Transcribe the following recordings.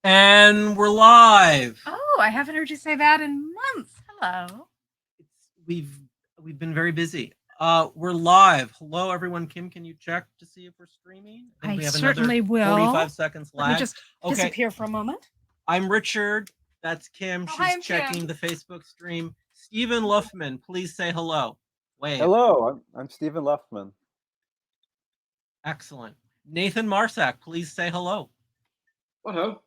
And we're live. Oh, I haven't heard you say that in months. Hello. We've been very busy. We're live. Hello, everyone. Kim, can you check to see if we're streaming? I think we have certainly another will. 45 seconds lag. Let me just disappear for a moment. I'm Richard. That's Kim. She's I'm checking Kim. the Facebook stream. Steven Luftman, please say hello. Wave. Hello, I'm Steven Luftman. Excellent. Nathan Marsak, please say hello. Hello.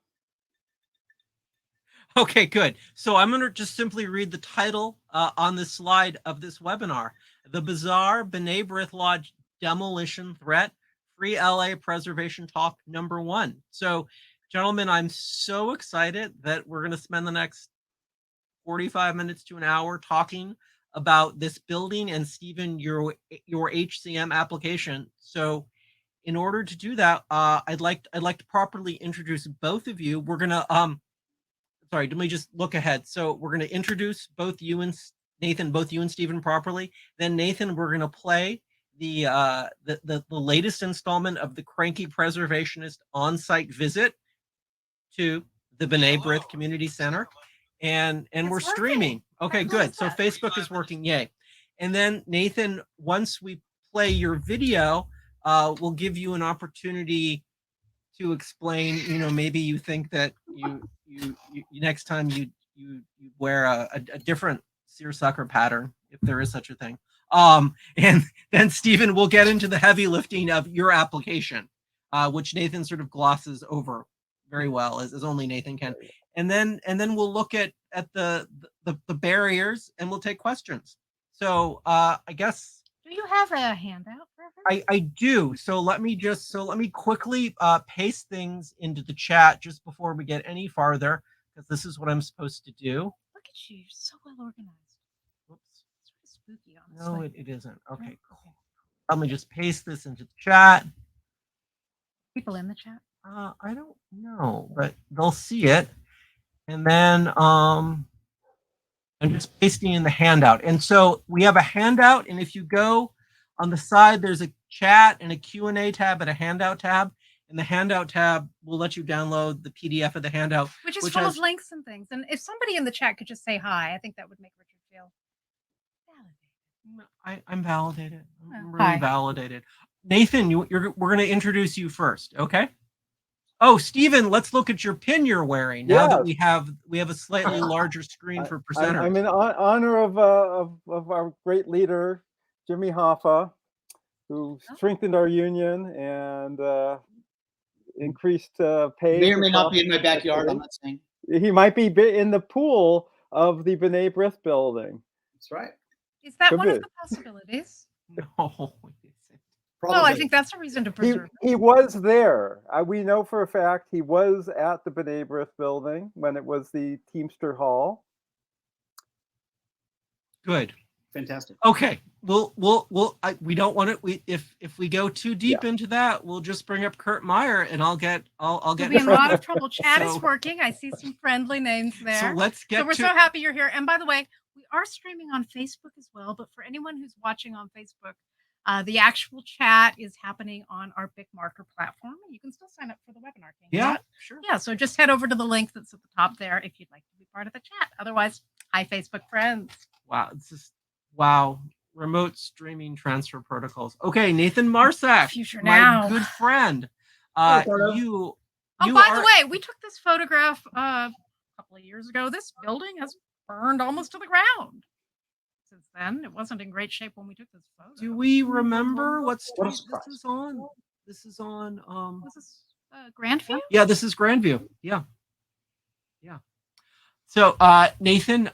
Okay, good. So I'm going to just simply read the title on this slide of this webinar. The Bizarre B'nai B'rith Lodge Demolition Threat, Free LA Preservation Talk #1. So, gentlemen, I'm so excited that we're going to spend the next 45 minutes to an hour talking about this building and, Steven, your HCM application. So, in order to do that, I'd like to properly introduce both of you. We're going to sorry, let me just look ahead. So we're going to introduce both you and Nathan, both you and Steven properly. Then Nathan, we're going to play the latest installment of the Cranky Preservationist on-site visit to the B'nai B'rith Community Center. And we're streaming. Okay, good. So Facebook is working, yay. And then Nathan, once we play your video, we'll give you an opportunity to explain, maybe you think that you next time you wear a different seersucker pattern, if there is such a thing. And then Steven will get into the heavy lifting of your application, which Nathan sort of glosses over very well, as only Nathan can. And then we'll look at the barriers and we'll take questions. So I guess. Do you have a handout for everyone? I do. So let me quickly paste things into the chat just before we get any farther, because this is what I'm supposed to do. Look at you. You're so well organized. Oops. It's really spooky, honestly. No, it isn't. Okay, cool. Let me just paste this into the chat. People in the chat? I don't know, but they'll see it. And then I'm just pasting in the handout. And so we have a handout, and if you go on the side, there's a chat and a Q&A tab and a handout tab. And the handout tab will let you download the PDF of the handout. Which is full of links and things. And if somebody in the chat could just say hi, I think that would make Richard feel validated. I'm validated. I'm really validated. Nathan, we're going to introduce you first, okay? Oh, Steven, let's look at your pin you're wearing now that we have a slightly larger screen for presenters. I'm in honor of our great leader, Jimmy Hoffa, who strengthened our union and increased pay. May or may not be in my backyard, I'm not saying. He might be in the pool of the B'nai B'rith building. That's right. Is that one of the possibilities? No. Well, I think that's a reason to preserve. He was there. We know for a fact he was at the B'nai B'rith building when it was the Teamster Hall. Good. Fantastic. Okay. We don't want it. If we go too deep into that, we'll just bring up Kurt Meyer, and I'll get. We'll be in a lot of trouble. Chat is working. I see some friendly names there. So let's get. So we're so happy you're here. And by the way, we are streaming on Facebook as well. But for anyone who's watching on Facebook, the actual chat is happening on our Big Marker platform. You can still sign up for the webinar. Yeah, sure. Yeah, so just head over to the link that's at the top there if you'd like to be part of the chat. Otherwise, hi, Facebook friends. Wow. Remote streaming transfer protocols. Okay, Nathan Marsak, Future my now. good friend. By the way, we took this photograph a couple of years ago. This building has burned almost to the ground. Since then, it wasn't in great shape when we took this photo. Do we remember what street this is on? This is on Was this Grandview? Yeah, this is Grandview. Yeah. So Nathan,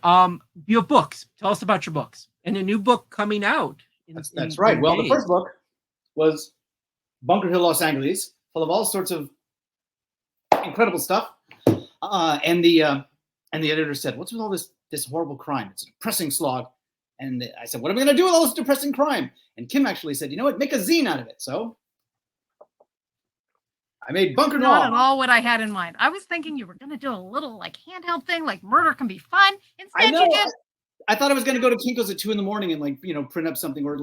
you have books. Tell us about your books. And a new book coming out. That's right. Well, the first book was Bunker Hill, Los Angeles, full of all sorts of incredible stuff. And the editor said, "What's with all this horrible crime? It's a depressing slog." And I said, "What am I going to do with all this depressing crime?" And Kim actually said, "You know what? Make a zine out of it." So I made Bunker Noir. Not at all what I had in mind. I was thinking you were going to do a little like handheld thing, like murder can be fun. Instead, you did. I thought I was going to go to Kinko's at 2 a.m. and print up something or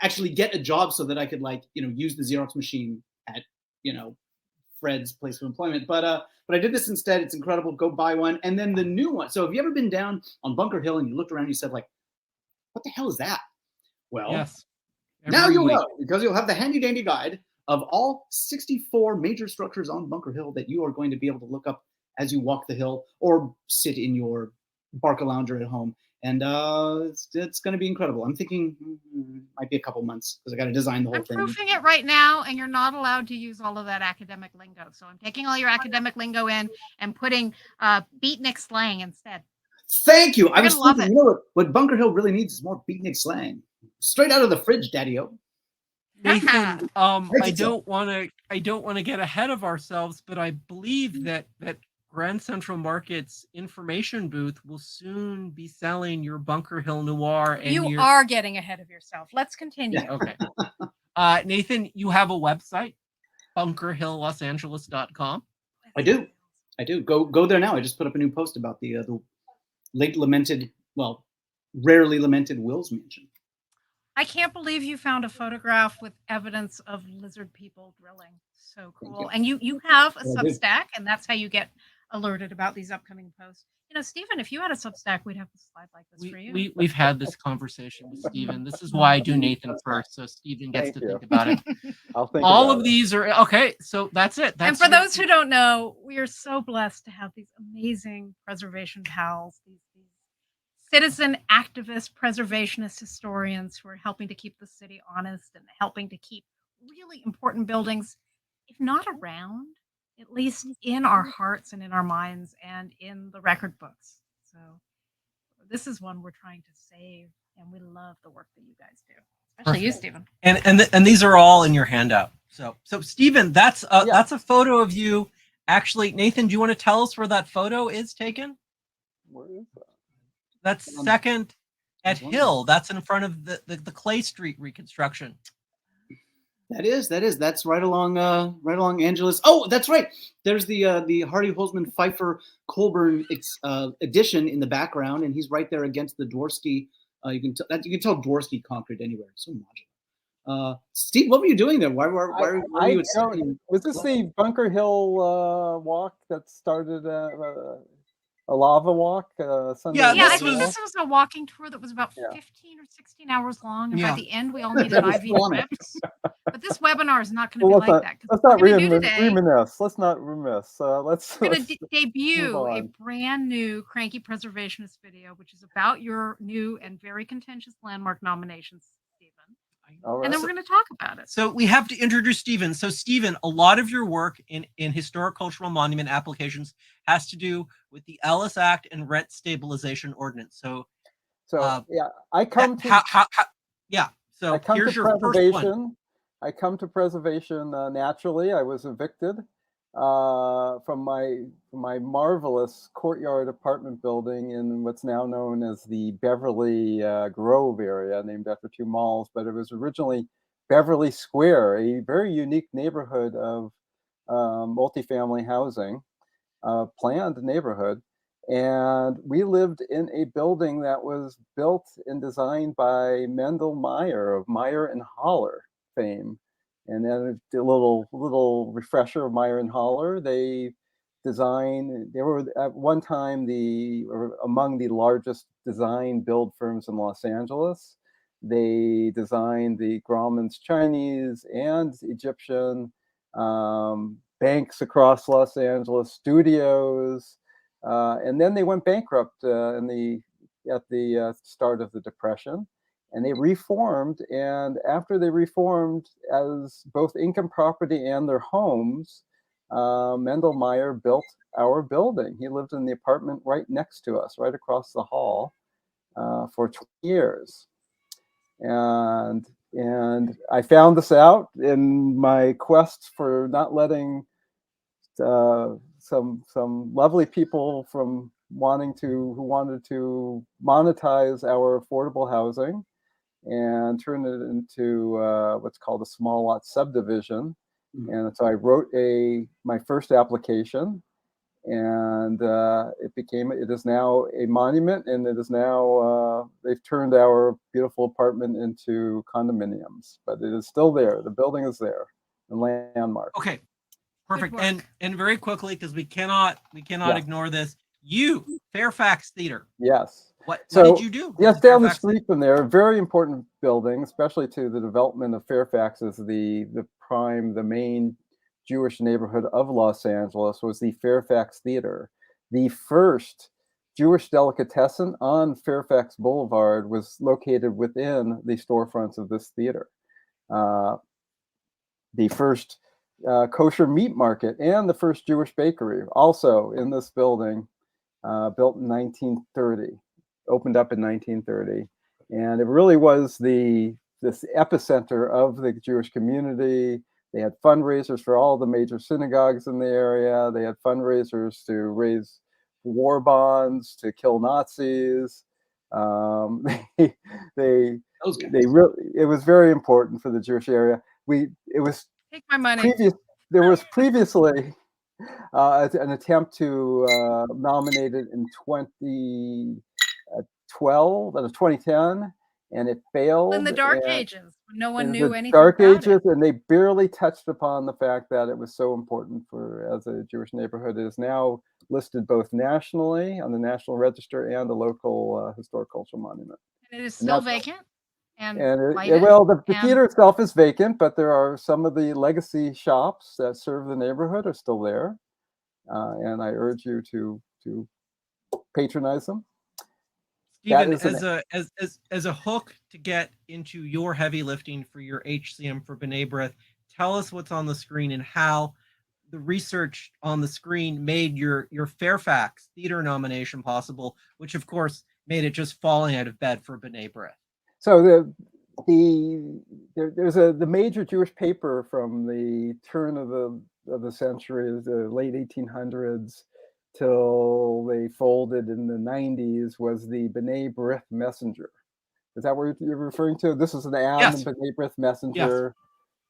actually get a job so that I could use the Xerox machine at Fred's place of employment. But I did this instead. It's incredible. Go buy one. And then the new one. So have you ever been down on Bunker Hill and you looked around and you said, like, what the hell is that? Well, yes. Now you'll know, because you'll have the handy dandy guide of all 64 major structures on Bunker Hill that you are going to be able to look up as you walk the hill or sit in your Barca lounger at home. And it's going to be incredible. I'm thinking might be a couple months because I got to design the whole thing. I'm proofing it right now, and you're not allowed to use all of that academic lingo. So I'm taking all your academic lingo in and putting beatnik slang instead. Thank you. I was love thinking, it. you know what Bunker Hill really needs is more beatnik slang. Straight out of the fridge, Daddy-o. Nathan, I don't want to get ahead of ourselves, but I believe that Grand Central Market's information booth will soon be selling your Bunker Hill Noir. And you are getting ahead of yourself. Let's continue. Yeah. Okay. Nathan, you have a website, bunkerhilllosangeles.com. I do. Go there now. I just put up a new post about the late lamented, well, rarely lamented Will's Mansion. I can't believe you found a photograph with evidence of lizard people drilling. So cool. And you have a Substack, and that's how you get alerted about these upcoming posts. You know, Stephen, if you had a Substack, we'd have a slide like this for you. We've had this conversation with Stephen. This is why I do Nathan first, so Stephen gets to think about it. I'll think all about of it. these are okay. So that's it. And for those who don't know, we are so blessed to have these amazing preservation pals, these citizen activist, preservationist historians who are helping to keep the city honest and helping to keep really important buildings, if not around, at least in our hearts and in our minds and in the record books. So this is one we're trying to save, and we love the work that you guys do, especially you, Stephen. And these are all in your handout. So Stephen, that's a photo of you. Actually, Nathan, do you want to tell us where that photo is taken? Where is that? That's second at Hill. That's in front of the Clay Street reconstruction. That's right along Angeles. Oh, that's right. There's the Hardy Holzman Pfeiffer Colburn edition in the background, and he's right there against the Dworsky. You can tell Dworsky concrete anywhere. It's so modular. Steve, what were you doing there? Why were you? Was this the Bunker Hill walk that started a lava walk? Sunday I think this was a walking tour that was about 15 or 16 hours long. And by the end, we all needed IV drips. But this webinar is not going to be like that. Let's not reminisce. Let's not remiss. We're going to debut a brand new Cranky Preservationist video, which is about your new and very contentious landmark nominations, Stephen. Right. And then we're going to talk about it. So we have to introduce Stephen. So Stephen, a lot of your work in historic cultural monument applications has to do with the Ellis Act and Rent Stabilization Ordinance. So I come to here's your first one. I come to preservation naturally. I was evicted from my marvelous courtyard apartment building in what's now known as the Beverly Grove area, named after two malls, but it was originally Beverly Square, a very unique neighborhood of multifamily housing, planned neighborhood. And we lived in a building that was built and designed by Mendel Meyer of Meyer and Holler fame. And then a little refresher of Meyer and Holler. They were at one time among the largest design build firms in Los Angeles. They designed the Grauman's Chinese and Egyptian banks across Los Angeles, studios, and then they went bankrupt at the start of the Depression. And they reformed, and after they reformed as both income property and their homes, Mendel Meyer built our building. He lived in the apartment right next to us, right across the hall, for 20 years. And I found this out in my quest for not letting some lovely people who wanted to monetize our affordable housing and turn it into what's called a small lot subdivision. And so I wrote my first application, and it is now a monument, and it is now they've turned our beautiful apartment into condominiums, but it is still there. The building is there, the landmark. Okay, Perfect. work. And very quickly, because we cannot ignore this. Fairfax Theater. Yes. What So, did you do? Yes, in down the Fairfax street from there, a very important building, especially to the development of Fairfax as the main Jewish neighborhood of Los Angeles, was the Fairfax Theater. The first Jewish delicatessen on Fairfax Boulevard was located within the storefronts of this theater. The first kosher meat market and the first Jewish bakery, also in this building, built in 1930, opened up in 1930. And it really was this epicenter of the Jewish community. They had fundraisers for all the major synagogues in the area. They had fundraisers to raise war bonds, to kill Nazis. It was very important for the Jewish area. Take my money. There was previously an attempt to nominate it in 2010, and it failed. In the Dark Ages, when no one knew anything Dark about Ages, it. and they barely touched upon the fact that it was so important as a Jewish neighborhood. It is now listed both nationally on the National Register and a local historic cultural monument. And it is still vacant. The theater itself is vacant, but there are some of the legacy shops that serve the neighborhood are still there, and I urge you to patronize them. Steven, as a hook to get into your heavy lifting for your HCM for B'nai B'rith, tell us what's on the screen and how the research on the screen made your Fairfax Theater nomination possible, which of course made it just falling out of bed for B'nai B'rith. So there's the major Jewish paper from the turn of the century, the late 1800s, till they folded in the 90s, was the B'nai B'rith Messenger. Is that what you're referring to? This is an ad in B'nai B'rith Messenger.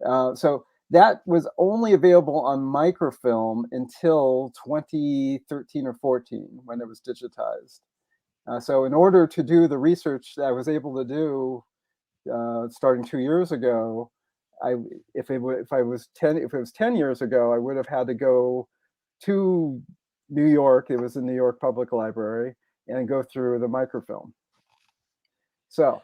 Yes. So that was only available on microfilm until 2013 or 14, when it was digitized. So in order to do the research that I was able to do starting 2 years ago, if it was 10 years ago, I would have had to go to New York. It was the New York Public Library, and go through the microfilm. So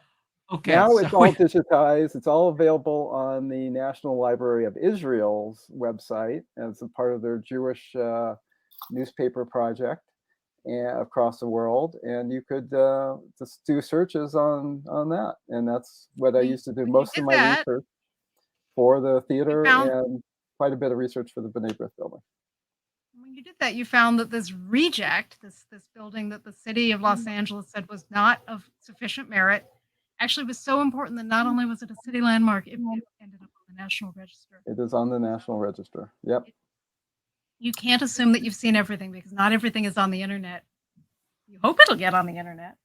now it's all digitized. It's all available on the National Library of Israel's website as a part of their Jewish newspaper project across the world, and you could just do searches on that, and that's what I used to do most of my research for the theater, and quite a bit of research for the B'nai B'rith building. When you did that, you found that this reject, this building that the city of Los Angeles said was not of sufficient merit, actually was so important that not only was it a city landmark, it ended up on the National Register. It is on the National Register. Yep. You can't assume that you've seen everything, because not everything is on the internet. You hope it'll get on the internet.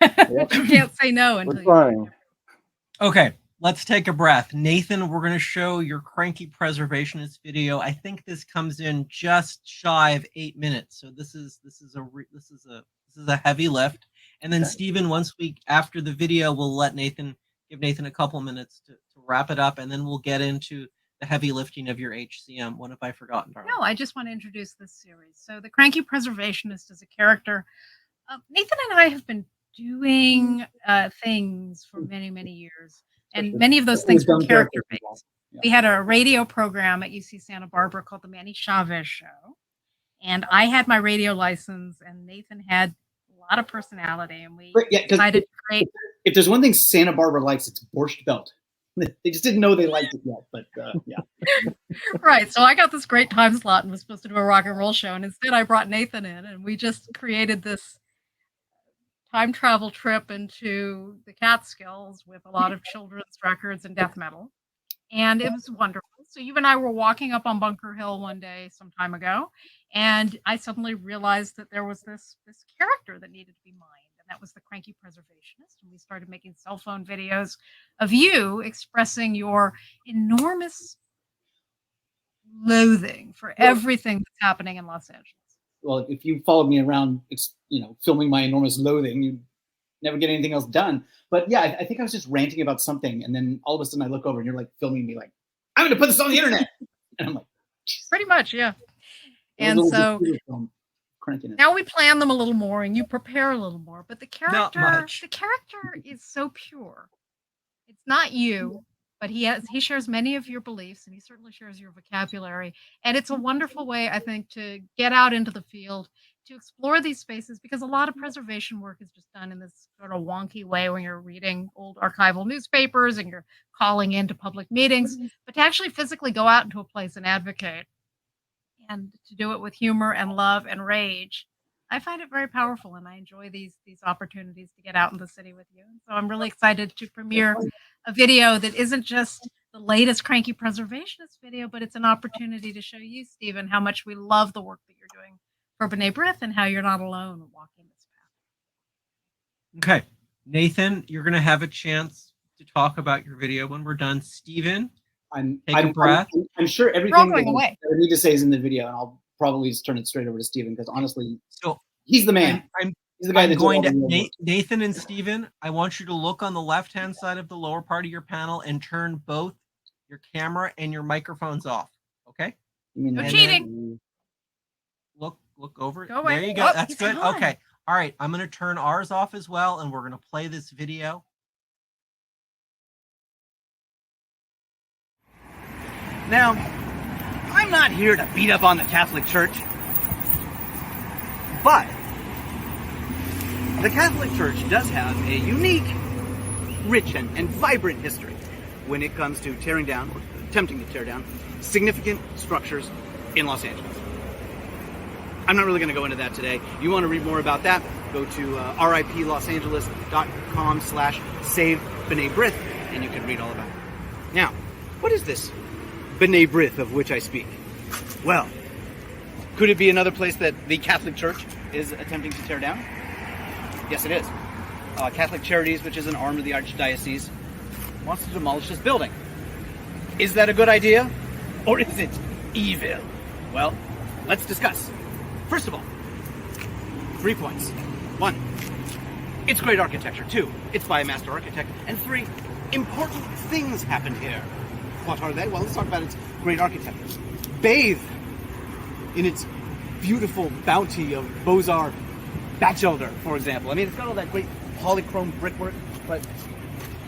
Yep. You can't say no until you. Okay, let's take a breath. Nathan, we're going to show your Cranky Preservationist video. I think this comes in just shy of 8 minutes. So this is a heavy lift. And then Steven, after the video, we'll give Nathan a couple minutes to wrap it up, and then we'll get into the heavy lifting of your HCM. What have I forgotten, darling? No, I just want to introduce this series. So the Cranky Preservationist is a character. Nathan and I have been doing things for many, many years. And many of those things were character-based. Yeah. We had a radio program at UC Santa Barbara called The Manny Chavez Show. And I had my radio license, and Nathan had a lot of personality. And we decided to create. If there's one thing Santa Barbara likes, it's Borscht Belt. They just didn't know they liked it yet, but yeah. Right. So I got this great time slot and was supposed to do a rock and roll show. And instead I brought Nathan in, and we just created this time travel trip into the Catskills with a lot of children's records and death metal. And it was wonderful. So you and I were walking up on Bunker Hill one day some time ago, and I suddenly realized that there was this character that needed to be mined. That was the Cranky Preservationist. And we started making cell phone videos of you expressing your enormous loathing for everything that's happening in Los Angeles. Well, if you followed me around, filming my enormous loathing, you'd never get anything else done. But yeah, I think I was just ranting about something. And then all of a sudden I look over and you're like filming me like, I'm going to put this on the internet. And I'm like, Pretty much, yeah. A And little so computer film crankiness. now we plan them a little more and you prepare a little more, but the Not much. character is so pure. It's not you, but he shares many of your beliefs and he certainly shares your vocabulary. And it's a wonderful way, I think, to get out into the field, to explore these spaces, because a lot of preservation work is just done in this sort of wonky way when you're reading old archival newspapers and you're calling into public meetings, but to actually physically go out into a place and advocate and to do it with humor and love and rage. I find it very powerful and I enjoy these opportunities to get out in the city with you. So I'm really excited to premiere a video that isn't just the latest Cranky Preservationist video, but it's an opportunity to show you, Steven, how much we love the work that you're doing for B'nai B'rith and how you're not alone walking this path. Okay. Nathan, you're going to have a chance to talk about your video when we're done. Steven, take a breath. I'm sure everything that I need to say is in the video, and I'll probably just turn it straight over to Steven because honestly, he's the man. He's the guy that's going to Nathan and Steven, I want you to look on the left-hand side of the lower part of your panel and turn both your camera and your microphones off. Okay? No cheating. Look over. Go away. There you go. Oh, that's good. gone. Okay. All right. I'm going to turn ours off as well, and we're going to play this video. Now, I'm not here to beat up on the Catholic Church, but the Catholic Church does have a unique, rich, and vibrant history when it comes to tearing down, or attempting to tear down, significant structures in Los Angeles. I'm not really going to go into that today. You want to read more about that, go to ripllosangeles.com/save B'nai B'rith, and you can read all about it. Now, what is this B'nai B'rith of which I speak? Well, could it be another place that the Catholic Church is attempting to tear down? Yes, it is. Catholic Charities, which is an arm of the Archdiocese, wants to demolish this building. Is that a good idea? Or is it evil? Well, let's discuss. First of all, 3 points. 1, it's great architecture. 2, it's by a master architect. And 3, important things happened here. What are they? Well, let's talk about its great architecture. Bathe in its beautiful bounty of Beaux-Arts Batchelder, for example. I mean, it's got all that great polychrome brickwork, but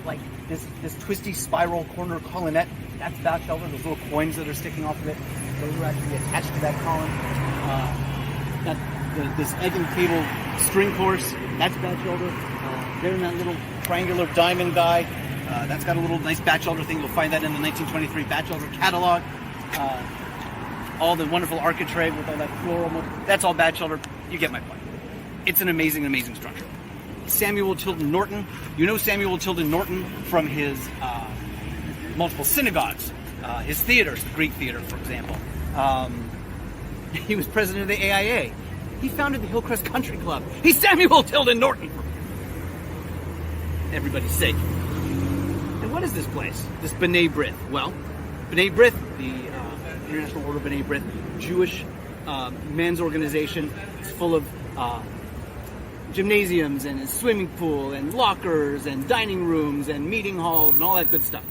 like this twisty spiral corner colonnette, that's Batchelder. Those little coins that are sticking off of it, those are actually attached to that column. This egg and cable string course, that's Batchelder. There in that little triangular diamond guy, that's got a little nice Batchelder thing. You'll find that in the 1923 Batchelder catalog. All the wonderful architrave with all that floral, that's all Batchelder. You get my point. It's an amazing, amazing structure. Samuel Tilden Norton. You know Samuel Tilden Norton from his multiple synagogues, his theaters, the Greek Theater, for example. He was president of the AIA. He founded the Hillcrest Country Club. He's Samuel Tilden Norton, for everybody's sake. And what is this place? This B'nai B'rith? Well, B'nai B'rith, the International Order of B'nai B'rith, Jewish men's organization. It's full of gymnasiums and a swimming pool and lockers and dining rooms and meeting halls and all that good stuff.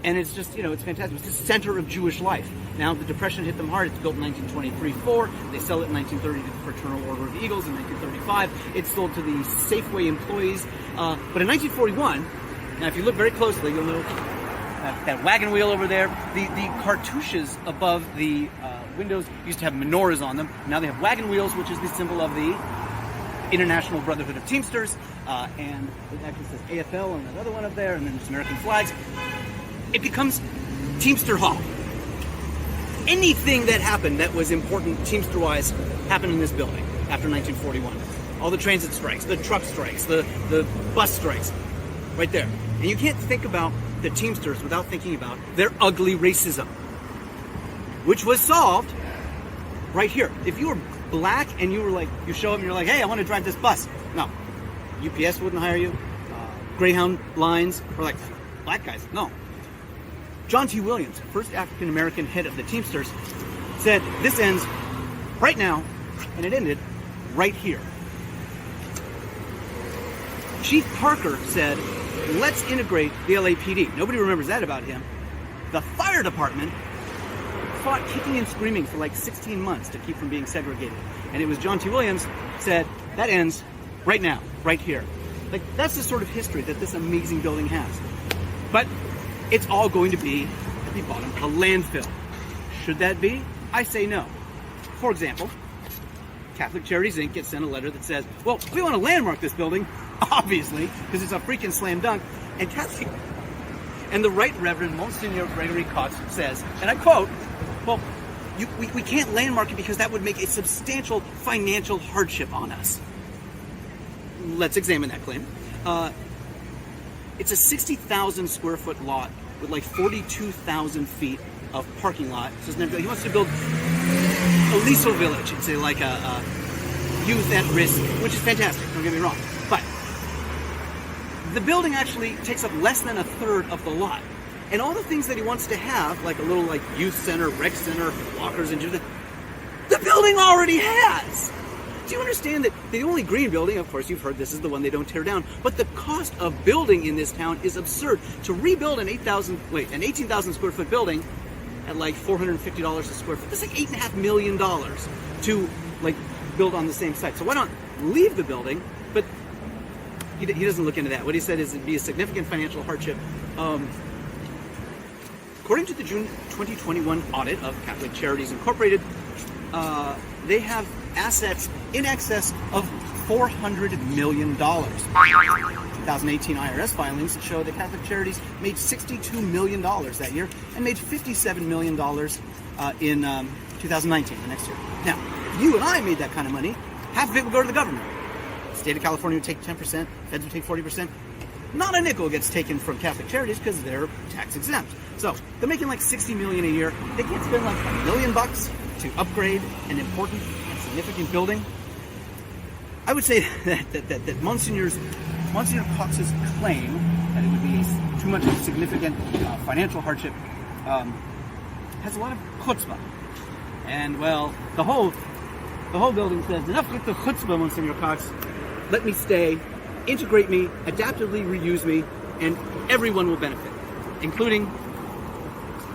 And it's just, it's fantastic. It's the center of Jewish life. Now, the Depression hit them hard. It's built in 1923-4. They sell it in 1930 to the Fraternal Order of Eagles. In 1935, it's sold to the Safeway employees. But in 1941, now if you look very closely, you'll notice that wagon wheel over there. The cartouches above the windows used to have menorahs on them. Now they have wagon wheels, which is the symbol of the International Brotherhood of Teamsters. And it actually says AFL and another one up there, and then there's American flags. It becomes Teamster Hall. Anything that happened that was important Teamster-wise happened in this building after 1941. All the transit strikes, the truck strikes, the bus strikes, right there. And you can't think about the Teamsters without thinking about their ugly racism, which was solved right here. If you were black and you show up and you're like, hey, I want to drive this bus. No, UPS wouldn't hire you. Greyhound lines are like, black guys, no. John T. Williams, first African-American head of the Teamsters, said, this ends right now, and it ended right here. Chief Parker said, let's integrate the LAPD. Nobody remembers that about him. The fire department fought kicking and screaming for like 16 months to keep from being segregated. And it was John T. Williams said, that ends right now, right here. Like, that's the sort of history that this amazing building has. But it's all going to be, at the bottom, a landfill. Should that be? I say no. For example, Catholic Charities Inc. gets sent a letter that says, well, we want to landmark this building, obviously, because it's a freaking slam dunk. And the Right Reverend Monsignor Gregory Cox says, and I quote, well, we can't landmark it because that would make a substantial financial hardship on us. Let's examine that claim. It's a 60,000 square foot lot with like 42,000 feet of parking lot. So he wants to build a Liso village. It's like a youth at risk, which is fantastic, don't get me wrong. But the building actually takes up less than a third of the lot. And all the things that he wants to have, like a little like youth center, rec center, walkers and the building already has. Do you understand that the only green building, of course you've heard this is the one they don't tear down, but the cost of building in this town is absurd. To rebuild an 18,000 square foot building at like $450 a square foot, that's like $8.5 million to like build on the same site. So why not leave the building? But he doesn't look into that. What he said is it'd be a significant financial hardship. According to the June 2021 audit of Catholic Charities Incorporated, they have assets in excess of $400 million. 2018 IRS filings show that Catholic Charities made $62 million that year and made $57 million in 2019, the next year. Now, if you and I made that kind of money, half of it would go to the government. The state of California would take 10%, feds would take 40%. Not a nickel gets taken from Catholic Charities because they're tax exempt. So they're making like $60 million a year. They can't spend like $1 million to upgrade an important and significant building. I would say that Monsignor Cox's claim that it would be too much of a significant financial hardship has a lot of chutzpah. And well, the whole building says, enough with the chutzpah, Monsignor Cox. Let me stay, integrate me, adaptively reuse me, and everyone will benefit, including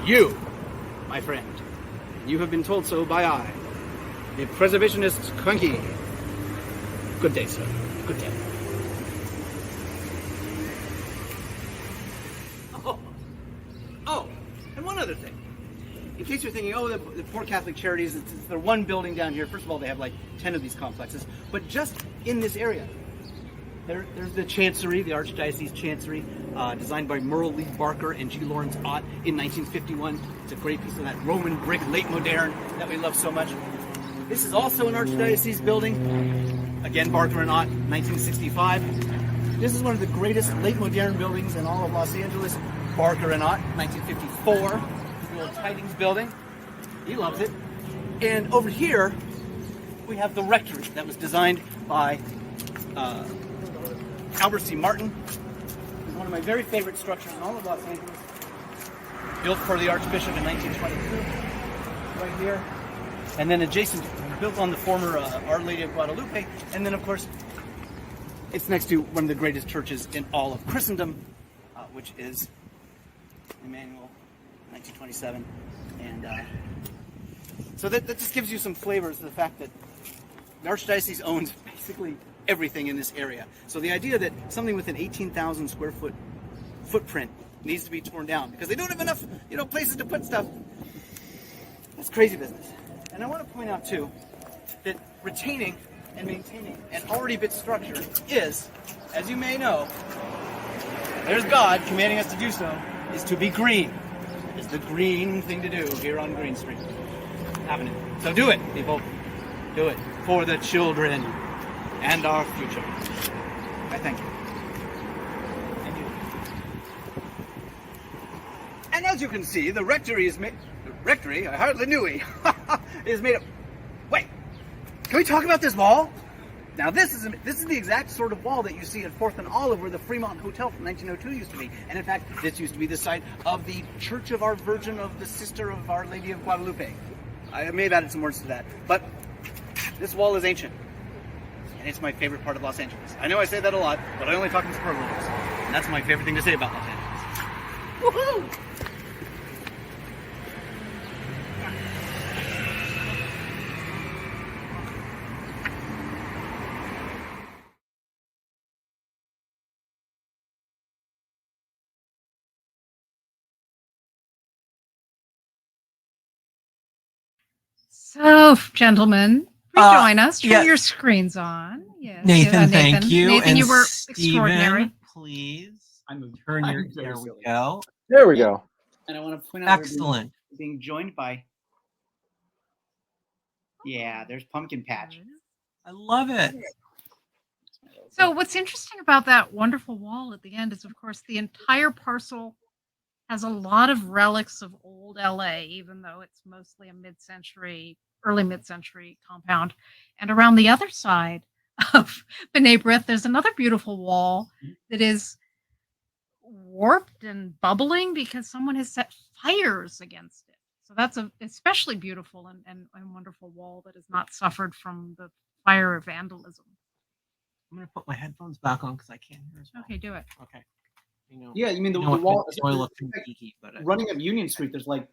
you, my friend. You have been told so by I, the preservationist Cranky. Good day, sir. Good day. Oh, and one other thing. In case you're thinking, oh, the poor Catholic Charities, it's their one building down here. First of all, they have like 10 of these complexes. But just in this area, there's the Chancery, the Archdiocese Chancery, designed by Merle Lee Barker and G. Lawrence Ott in 1951. It's a great piece of that Roman brick, late modern, that we love so much. This is also an Archdiocese building. Again, Barker and Ott, 1965. This is one of the greatest late modern buildings in all of Los Angeles. Barker and Ott, 1954. The old Tidings building. He loves it. And over here, we have the rectory that was designed by Albert C. Martin. It's one of my very favorite structures in all of Los Angeles. Built for the Archbishop in 1922, right here. And then adjacent, built on the former Our Lady of Guadalupe. And then, of course, it's next to one of the greatest churches in all of Christendom, which is Emmanuel, 1927. And so that just gives you some flavors of the fact that the Archdiocese owns basically everything in this area. So the idea that something with an 18,000 square foot footprint needs to be torn down because they don't have enough, places to put stuff, that's crazy business. And I want to point out too that retaining and maintaining an already built structure is, as you may know, there's God commanding us to do so, is to be green. It's the green thing to do here on Green Street Avenue. So do it, people. Do it for the children and our future. I thank you. Thank you. And as you can see, the rectory is made. The rectory, I hardly knew he is made of. Wait, can we talk about this wall? Now this is the exact sort of wall that you see at 4th and Olive where the Fremont Hotel from 1902 used to be. And in fact, this used to be the site of the Church of Our Virgin of the Sister of Our Lady of Guadalupe. I may have added some words to that, but this wall is ancient. And it's my favorite part of Los Angeles. I know I say that a lot, but I only talk in superlatives. And that's my favorite thing to say about Los Angeles. Woohoo! So, gentlemen, rejoin us. Turn your screens on. Yes. Nathan, thank you. Nathan, and you were Steven, extraordinary. Please I'm turn your. very There we silly. go. There we go. And I want to point out Excellent. Being joined by. Yeah, there's Pumpkin Patch. I love it. So what's interesting about that wonderful wall at the end is, of course, the entire parcel has a lot of relics of old LA, even though it's mostly a early mid-century compound. And around the other side of B'nai B'rith, there's another beautiful wall that is warped and bubbling because someone has set fires against it. So that's a especially beautiful and wonderful wall that has not suffered from the fire of vandalism. I'm going to put my headphones back on because I can't hear as well. Okay, do it. Okay. Yeah, you mean the wall geeky, but running up Union Street, there's like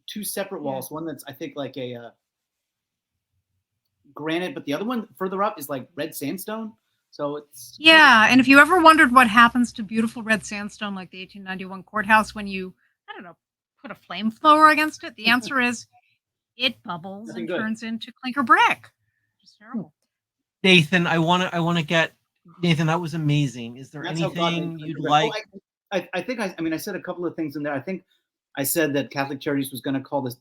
two separate walls. One that's I think like a granite, but the other one further up is like red sandstone. So it's and if you ever wondered what happens to beautiful red sandstone like the 1891 courthouse when you, I don't know, put a flamethrower against it, the answer is it bubbles and turns into clinker brick. It's terrible. Nathan, I want to get Nathan. That was amazing. Is there anything you'd like? I think I said a couple of things in there. I think I said that Catholic Charities was going to call this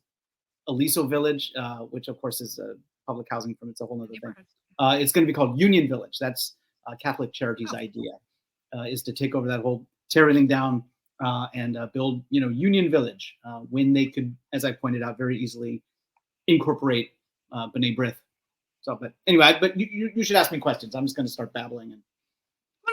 Aliso Village, which of course is public housing from it's a whole other thing. It's going to be called Union Village. That's Catholic Charities' idea, is to take over that whole, tear everything down and build, Union Village when they could, as I pointed out, very easily incorporate B'nai B'rith. So, but anyway, but you should ask me questions. I'm just going to start babbling.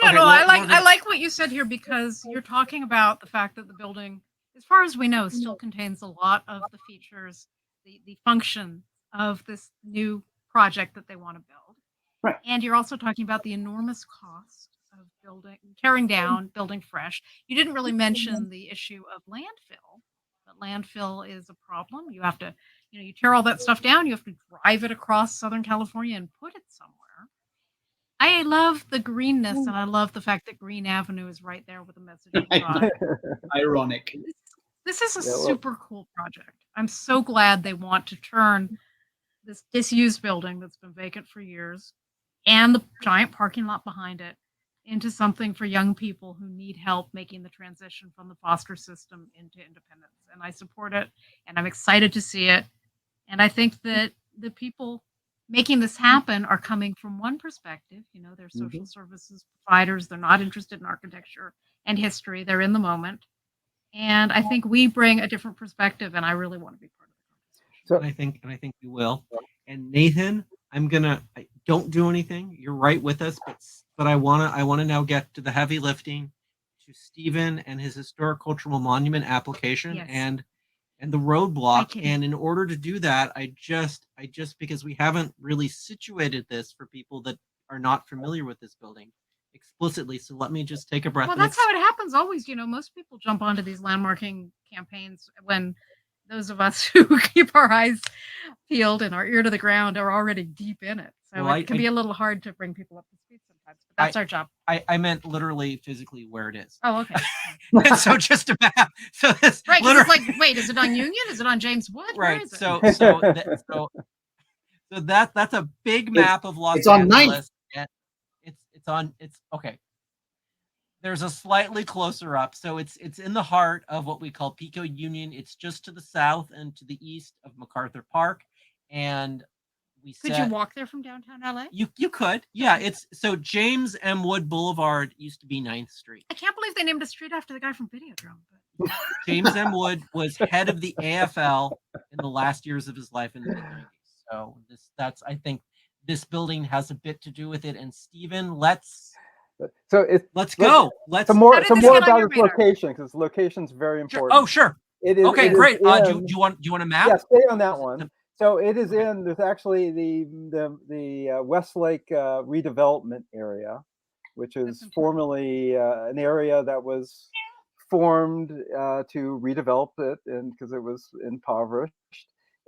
I like what you said here because you're talking about the fact that the building, as far as we know, still contains a lot of the features, the function of this new project that they want to build. Right. And you're also talking about the enormous cost of tearing down, building fresh. You didn't really mention the issue of landfill, but landfill is a problem. You have to, you tear all that stuff down, you have to drive it across Southern California and put it somewhere. I love the greenness, and I love the fact that Green Avenue is right there with a message of God. Ironic. This is a super cool project. I'm so glad they want to turn this disused building that's been vacant for years and the giant parking lot behind it into something for young people who need help making the transition from the foster system into independence. And I support it, and I'm excited to see it. And I think that the people making this happen are coming from one perspective. They're social services providers. They're not interested in architecture and history. They're in the moment. And I think we bring a different perspective, and I really want to be part of the conversation. I think we will. And Nathan, don't do anything. You're right with us, but I wanna now get to the heavy lifting, to Steven and his historic cultural monument application and the roadblock. And in order to do that, I just because we haven't really situated this for people that are not familiar with this building explicitly. So let me just take a breath. Well, that's how it happens always. Most people jump onto these landmarking campaigns when those of us who keep our eyes peeled and our ear to the ground are already deep in it. So it can be a little hard to bring people up to speed sometimes, but that's our job. I meant literally physically where it is. Oh, okay. And so just a map. So this right. It's like, wait, is it on Union? Is it on James Wood? Right. Where is it? So that's a big map of Los Angeles. It's okay. There's a slightly closer up. So it's in the heart of what we call Pico Union. It's just to the south and to the east of MacArthur Park. And could you walk there from downtown LA? You could. Yeah. It's so James M. Wood Boulevard used to be 9th Street. I can't believe they named a street after the guy from Videodrome. But... James M. Wood was head of the AFL in the last years of his life in the mid-90s. So I think this building has a bit to do with it. And Steven, let's go. Some more about its location, because location's very important. Sure. Oh, sure. It is okay. Great. Do you want a map? Yeah, stay on that one. So it is there's actually the Westlake redevelopment area, which is formerly an area that was formed to redevelop it, and because it was impoverished,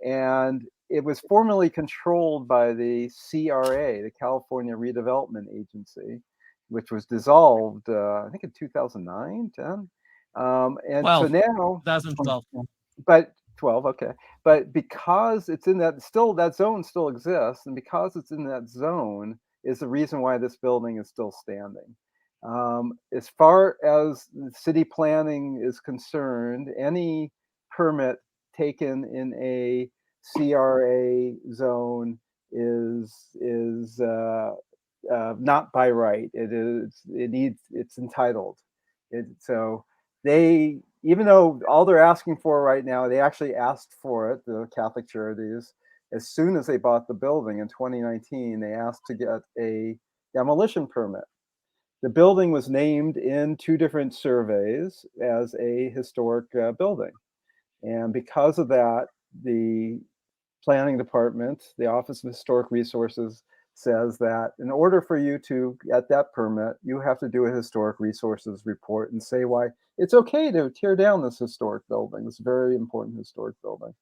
and it was formerly controlled by the CRA, the California Redevelopment Agency, which was dissolved, I think in 2009, 10. So now, 2012. But 12, okay. But because it's in that zone still exists, and because it's in that zone is the reason why this building is still standing. As far as city planning is concerned, any permit taken in a CRA zone is not by right. It's entitled. So they, even though all they're asking for right now, they actually asked for it, the Catholic Charities, as soon as they bought the building in 2019, they asked to get a demolition permit. The building was named in 2 different surveys as a historic building. And because of that, the planning department, the Office of Historic Resources, says that in order for you to get that permit, you have to do a historic resources report and say why it's okay to tear down this historic building, this very important historic building.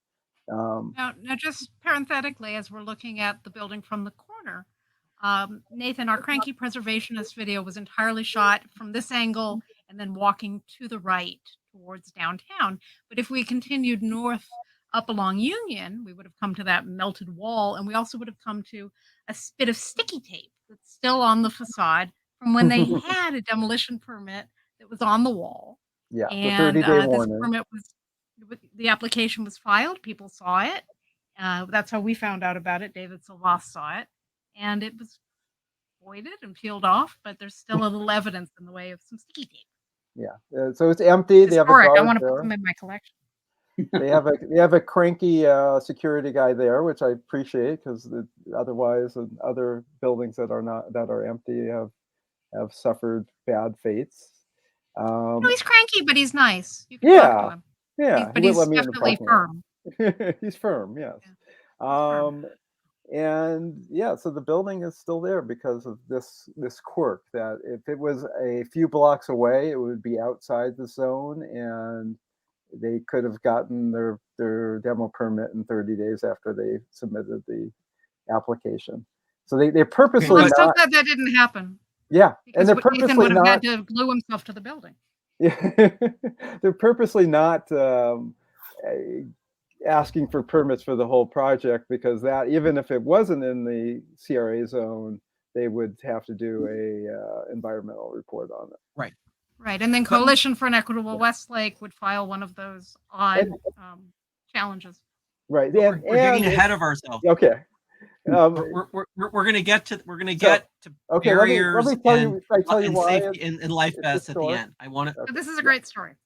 Now, just parenthetically, as we're looking at the building from the corner, Nathan, our Cranky Preservationist video was entirely shot from this angle and then walking to the right towards downtown. But if we continued north up along Union, we would have come to that melted wall, and we also would have come to a bit of sticky tape that's still on the facade from when they had a demolition permit that was on the wall. Yeah, and the 30-day this warning. permit was, the application was filed, people saw it. That's how we found out about it. David Silvas saw it, and it was voided and peeled off, but there's still a little evidence in the way of some sticky tape. Yeah, so it's empty. They have a guard I want to there. put them in my collection. They have a cranky security guy there, which I appreciate, because otherwise other buildings that are empty have suffered bad fates. He's cranky, but he's nice. You can talk to him. Yeah, But he's definitely firm. He's firm, yes. Yeah, he's firm. And yeah, so the building is still there because of this quirk, that if it was a few blocks away, it would be outside the zone, and they could have gotten their demo permit in 30 days after they submitted the application. So they're purposely Well, I'm not. so glad that didn't happen. Yeah, Because and they're Nathan purposely would have not. had to glue himself to the building. Yeah, they're purposely not asking for permits for the whole project, because that, even if it wasn't in the CRA zone, they would have to do a environmental report on it. Right, and then Coalition for an Equitable Westlake would file one of those odd challenges. Right, we're getting ahead of ourselves. Okay, we're going to get to okay. barriers let me tell you why safety and life vests at the end. I want to. Okay. This is a great story.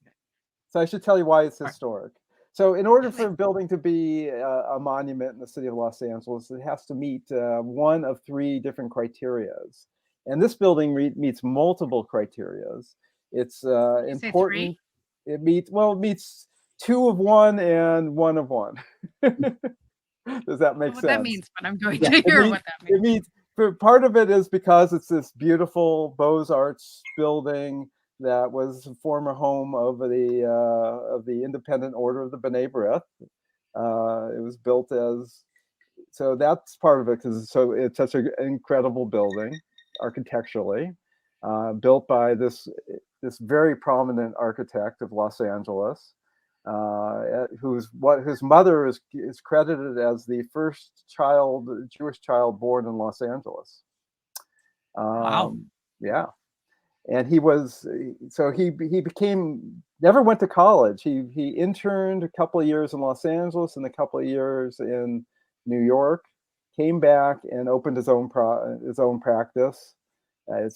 So I should tell you why it's historic. So in order for a building to be a monument in the city of Los Angeles, it has to meet one of 3 different criterias. And this building meets multiple criterias. It's important. It meets 2 of 1 and 1 of 1. Does that make sense? What that means, but I'm going to hear what that means. It means, part of it is because it's this beautiful Beaux-Arts building that was a former home of the Independent Order of the B'nai B'rith. It was built so that's part of it, because it's such an incredible building architecturally, built by this very prominent architect of Los Angeles, whose mother is credited as the first Jewish child born in Los Angeles. Wow. Yeah. And he never went to college. He interned a couple of years in Los Angeles and a couple of years in New York, came back and opened his own practice. It's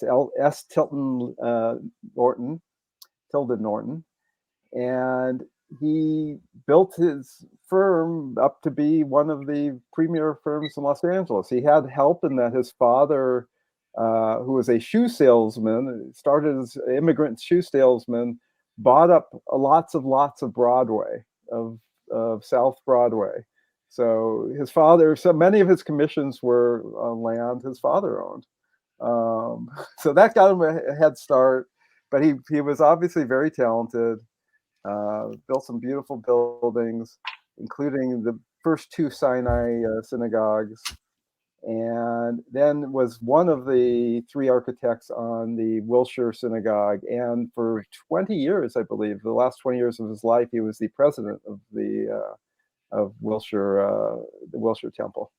Tilden Norton, and he built his firm up to be one of the premier firms in Los Angeles. He had help in that his father, who was a shoe salesman, started as an immigrant shoe salesman, bought up lots of Broadway, of South Broadway. So his father, so many of his commissions were on land his father owned. So that got him a head start, but he was obviously very talented, built some beautiful buildings, including the first 2 Sinai synagogues, and then was one of the 3 architects on the Wilshire Synagogue. And for 20 years, I believe, the last 20 years of his life, he was the president of the Wilshire, the Wilshire Temple.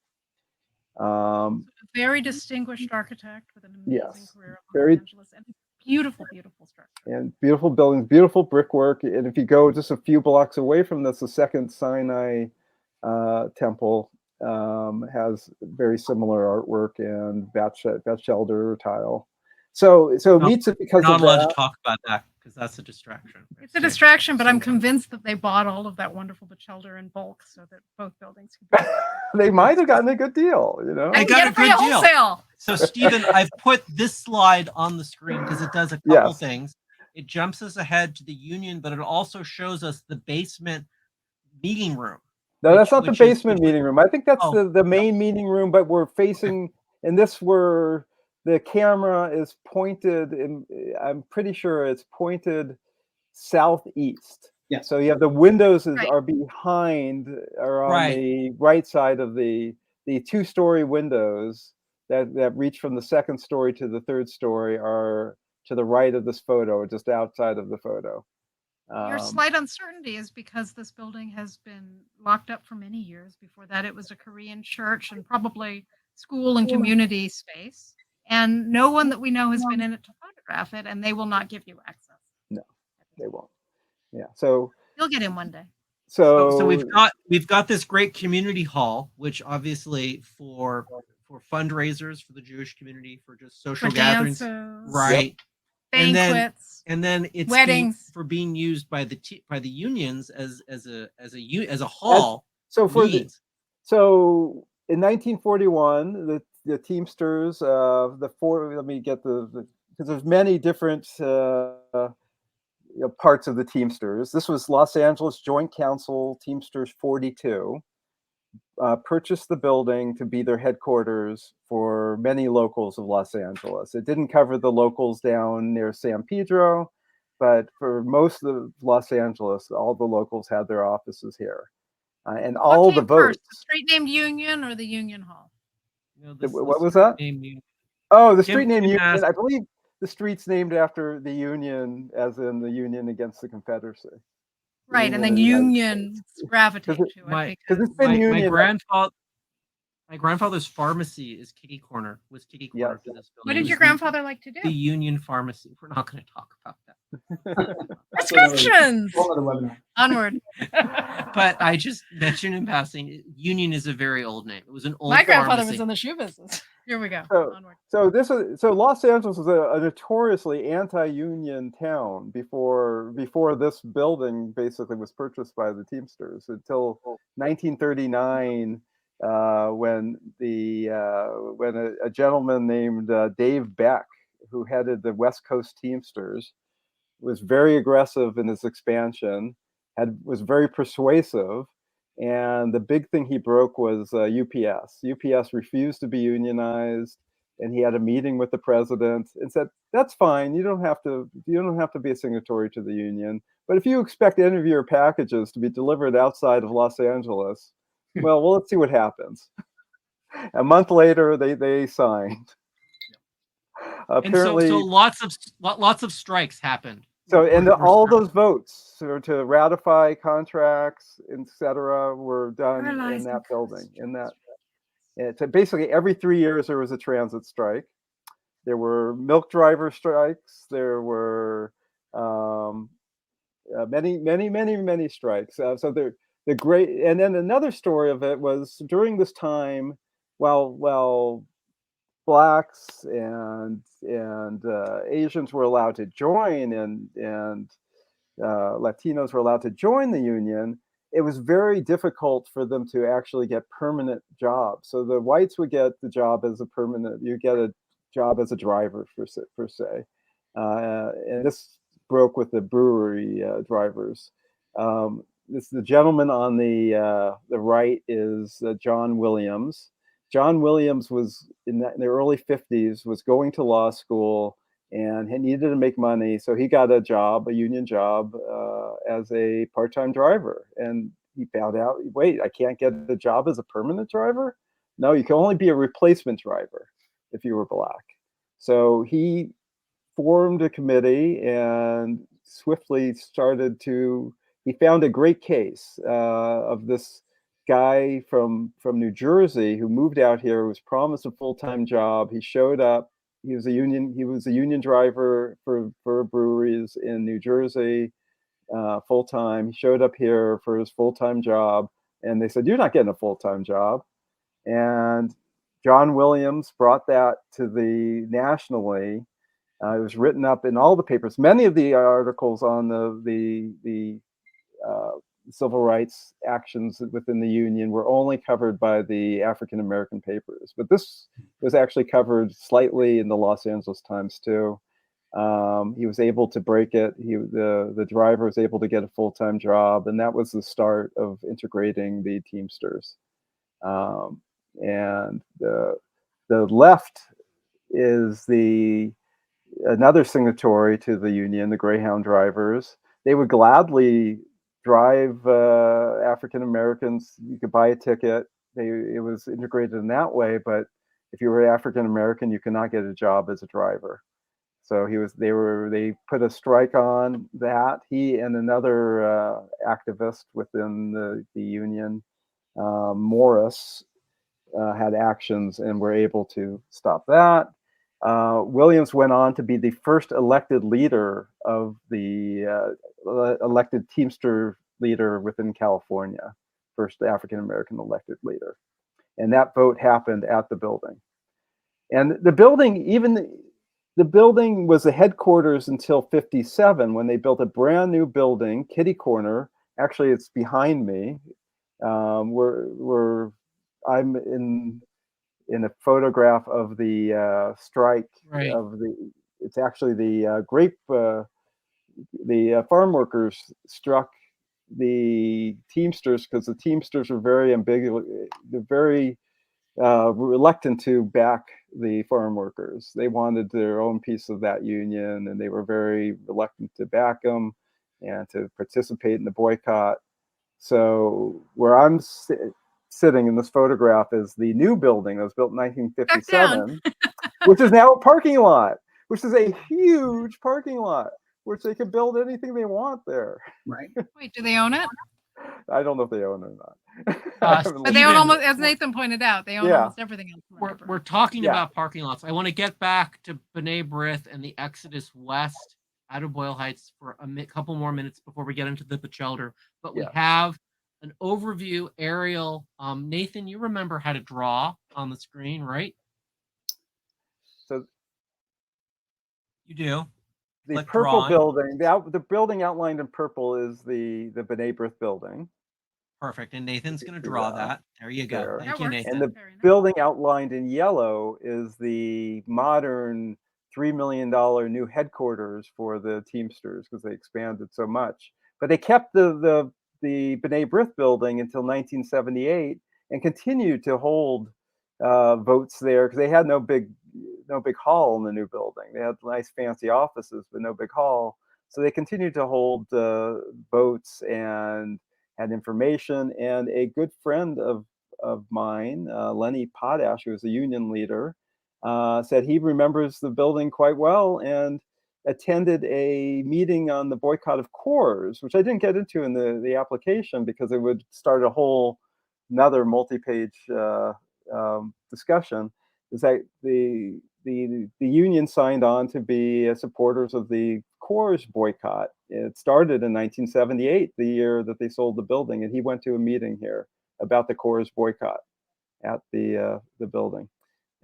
Very distinguished architect with an amazing Yes, career in very Los Angeles, and beautiful, beautiful structure. And beautiful buildings, beautiful brickwork. And if you go just a few blocks away from this, the Second Sinai Temple has very similar artwork and Batchelder tile. So it meets it because not of allowed that. to talk about that because that's a distraction. It's a distraction, but I'm convinced that they bought all of that wonderful Batchelder in bulk so that both buildings could be. They might have gotten a good deal, you know. They got a good deal. Wholesale. So, Steven, I've put this slide on the screen because it does a couple things. It jumps us ahead to the Union, but it also shows us the basement meeting room. No, that's not the basement meeting room. I think that's the main meeting room, but we're facing, and this where the camera is pointed, and I'm pretty sure it's pointed southeast. Yeah. So you have the windows are behind, or on the right side of the two-story windows that reach from the second story to the third story are to the right of this photo, just outside of the photo. Your slight uncertainty is because this building has been locked up for many years. Before that, it was a Korean church and probably school and community space. And no one that we know has been in it to photograph it, and they will not give you access. No, they won't. Yeah, so you'll get in one day. So we've got this great community hall, which obviously for fundraisers for the Jewish community, for just social gatherings, right? Banquets, and then it's weddings for being used by the unions as a hall. So in 1941, the Teamsters, let me get because there's many different parts of the Teamsters. This was Los Angeles Joint Council Teamsters 42. Purchased the building to be their headquarters for many locals of Los Angeles. It didn't cover the locals down near San Pedro, but for most of Los Angeles, all the locals had their offices here. And all the votes. The street named Union or the Union Hall? What was that? Oh, the street named Union. I believe the street's named after the Union, as in the Union against the Confederacy. Right, and then unions gravitate to it because it's been union. My grandfather's pharmacy was kitty corner to this building. What did your grandfather like to do? The Union Pharmacy. We're not going to talk about that. Prescriptions. Onward. But I just mentioned in passing, Union is a very old name. It was an old. My grandfather was in the shoe business. Here we go. So Los Angeles was a notoriously anti-union town before this building basically was purchased by the Teamsters until 1939, when a gentleman named Dave Beck, who headed the West Coast Teamsters, was very aggressive in his expansion, was very persuasive. And the big thing he broke was UPS. UPS refused to be unionized, and he had a meeting with the president and said, "That's fine. You don't have to be a signatory to the union. But if you expect any of your packages to be delivered outside of Los Angeles, well, let's see what happens." A month later, they signed. Apparently, and so lots of strikes happened. So, and all those votes to ratify contracts, etc., were done in that building. So basically, every 3 years there was a transit strike. There were milk driver strikes. There were many strikes. So the great, and then another story of it was during this time, while Blacks and Asians were allowed to join, and Latinos were allowed to join the union, it was very difficult for them to actually get permanent jobs. So the whites would get the job as a permanent, you get a job as a driver per se. And this broke with the brewery drivers. The gentleman on the right is John Williams. John Williams was in the early 50s, was going to law school, and he needed to make money. So he got a union job as a part-time driver. And he found out, wait, I can't get a job as a permanent driver? No, you can only be a replacement driver if you were Black. So he formed a committee and swiftly he found a great case of this guy from New Jersey who moved out here, was promised a full-time job. He showed up. He was a union driver for breweries in New Jersey, full-time. He showed up here for his full-time job, and they said, "You're not getting a full-time job." And John Williams brought that to the nationally. It was written up in all the papers. Many of the articles on the civil rights actions within the Union were only covered by the African American papers, but this was actually covered slightly in the Los Angeles Times too. He was able to break it. The driver was able to get a full-time job, and that was the start of integrating the Teamsters. And the left is another signatory to the union, the Greyhound drivers. They would gladly drive African Americans. You could buy a ticket. It was integrated in that way, but if you were African American, you could not get a job as a driver. So they put a strike on that. He and another activist within the union, Morris, had actions and were able to stop that. Williams went on to be the first elected leader of the elected Teamster leader within California, first African American elected leader. And that vote happened at the building. And the building was the headquarters until '57, when they built a brand new building, Kitty Corner. Actually, it's behind me. I'm in a photograph of the strike. Right. It's actually the farm workers struck the Teamsters because the Teamsters are very ambiguous. They're very reluctant to back the farm workers. They wanted their own piece of that union, and they were very reluctant to back them and to participate in the boycott. So where I'm sitting in this photograph is the new building that was built in 1957, which is now a parking lot, which is a huge parking lot, which they can build anything they want there. Right. Wait, do they own it? I don't know if they own it or not. But they own almost, as Nathan pointed out, they own almost everything else. We're talking about parking lots. I want to get back to B'nai B'rith and the Exodus West out of Boyle Heights for a couple more minutes before we get into the Bachelder. But we have an overview aerial. Nathan, you remember how to draw on the screen, right? So you do. The purple building, the building outlined in purple is the B'nai B'rith building. Perfect. And Nathan's going to draw that. There you go. There. Thank you, Nathan. And the building outlined in yellow is the modern $3 million new headquarters for the Teamsters, because they expanded so much. But they kept the B'nai B'rith building until 1978 and continued to hold votes there, because they had no big hall in the new building. They had nice fancy offices, but no big hall. So they continued to hold votes and had information. And a good friend of mine, Lenny Potash, who was a union leader, said he remembers the building quite well and attended a meeting on the boycott of Coors, which I didn't get into in the application because it would start another multi-page discussion. Is that the union signed on to be supporters of the Coors boycott. It started in 1978, the year that they sold the building, and he went to a meeting here about the Coors boycott at the building.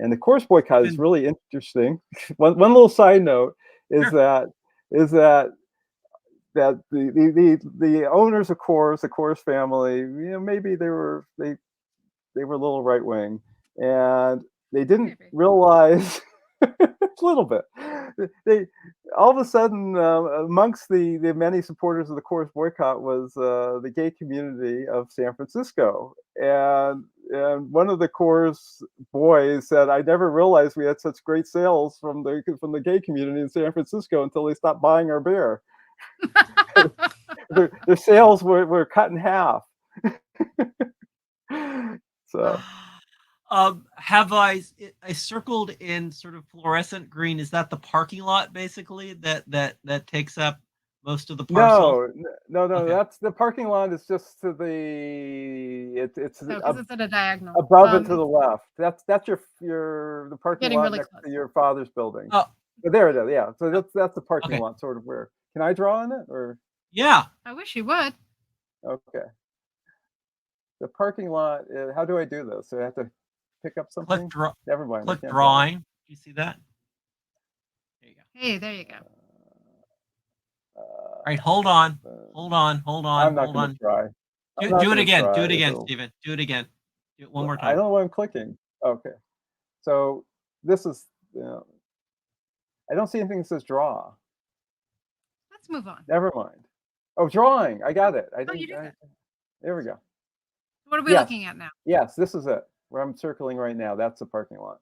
And the Coors boycott is really interesting. One little side note is that the owners of Coors, the Coors family, maybe they were a little right wing, and they didn't realize a little bit. They all of a sudden, amongst the many supporters of the Coors boycott was the gay community of San Francisco, and one of the Coors boys said, "I never realized we had such great sales from the gay community in San Francisco until they stopped buying our beer." their sales were cut in half. So. Have I circled in sort of fluorescent green? Is that the parking lot basically that takes up most of the parcel? No. Okay. That's the parking lot is just to the it's because it's at a diagonal. above it to the left. That's the parking Getting lot really next close. to your father's building. Oh, But there it is. Yeah. So that's the parking okay. lot, sort of where. Can I draw on it or? Yeah. I wish you would. Okay. The parking lot. How do I do this? Do I have to pick up something? Never mind. Click drawing. Do you see that? There you go. Hey, there you go. All right, hold on. I'm not going to try. Do it again. Do it again, Steven. Do it again. Do it one more time. I don't know what I'm clicking. Okay. So this is, I don't see anything that says draw. Let's move on. Never mind. Oh, drawing. I got it. You did that. There we go. What are we looking at now? Yes, this is it. Where I'm circling right now. That's the parking lot.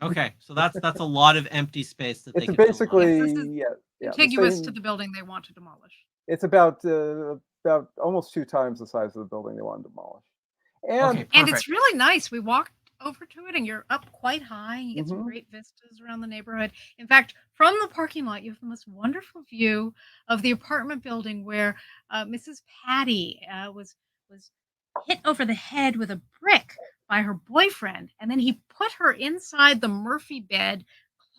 Okay, so that's a lot of empty space that it's they basically contiguous to the building they want to demolish. It's about almost 2 times the size of the building they want to demolish. And it's really nice. We walked over to it and you're up quite high. You get some great vistas around the neighborhood. In fact, from the parking lot, you have the most wonderful view of the apartment building where Mrs. Patty was hit over the head with a brick by her boyfriend, and then he put her inside the Murphy bed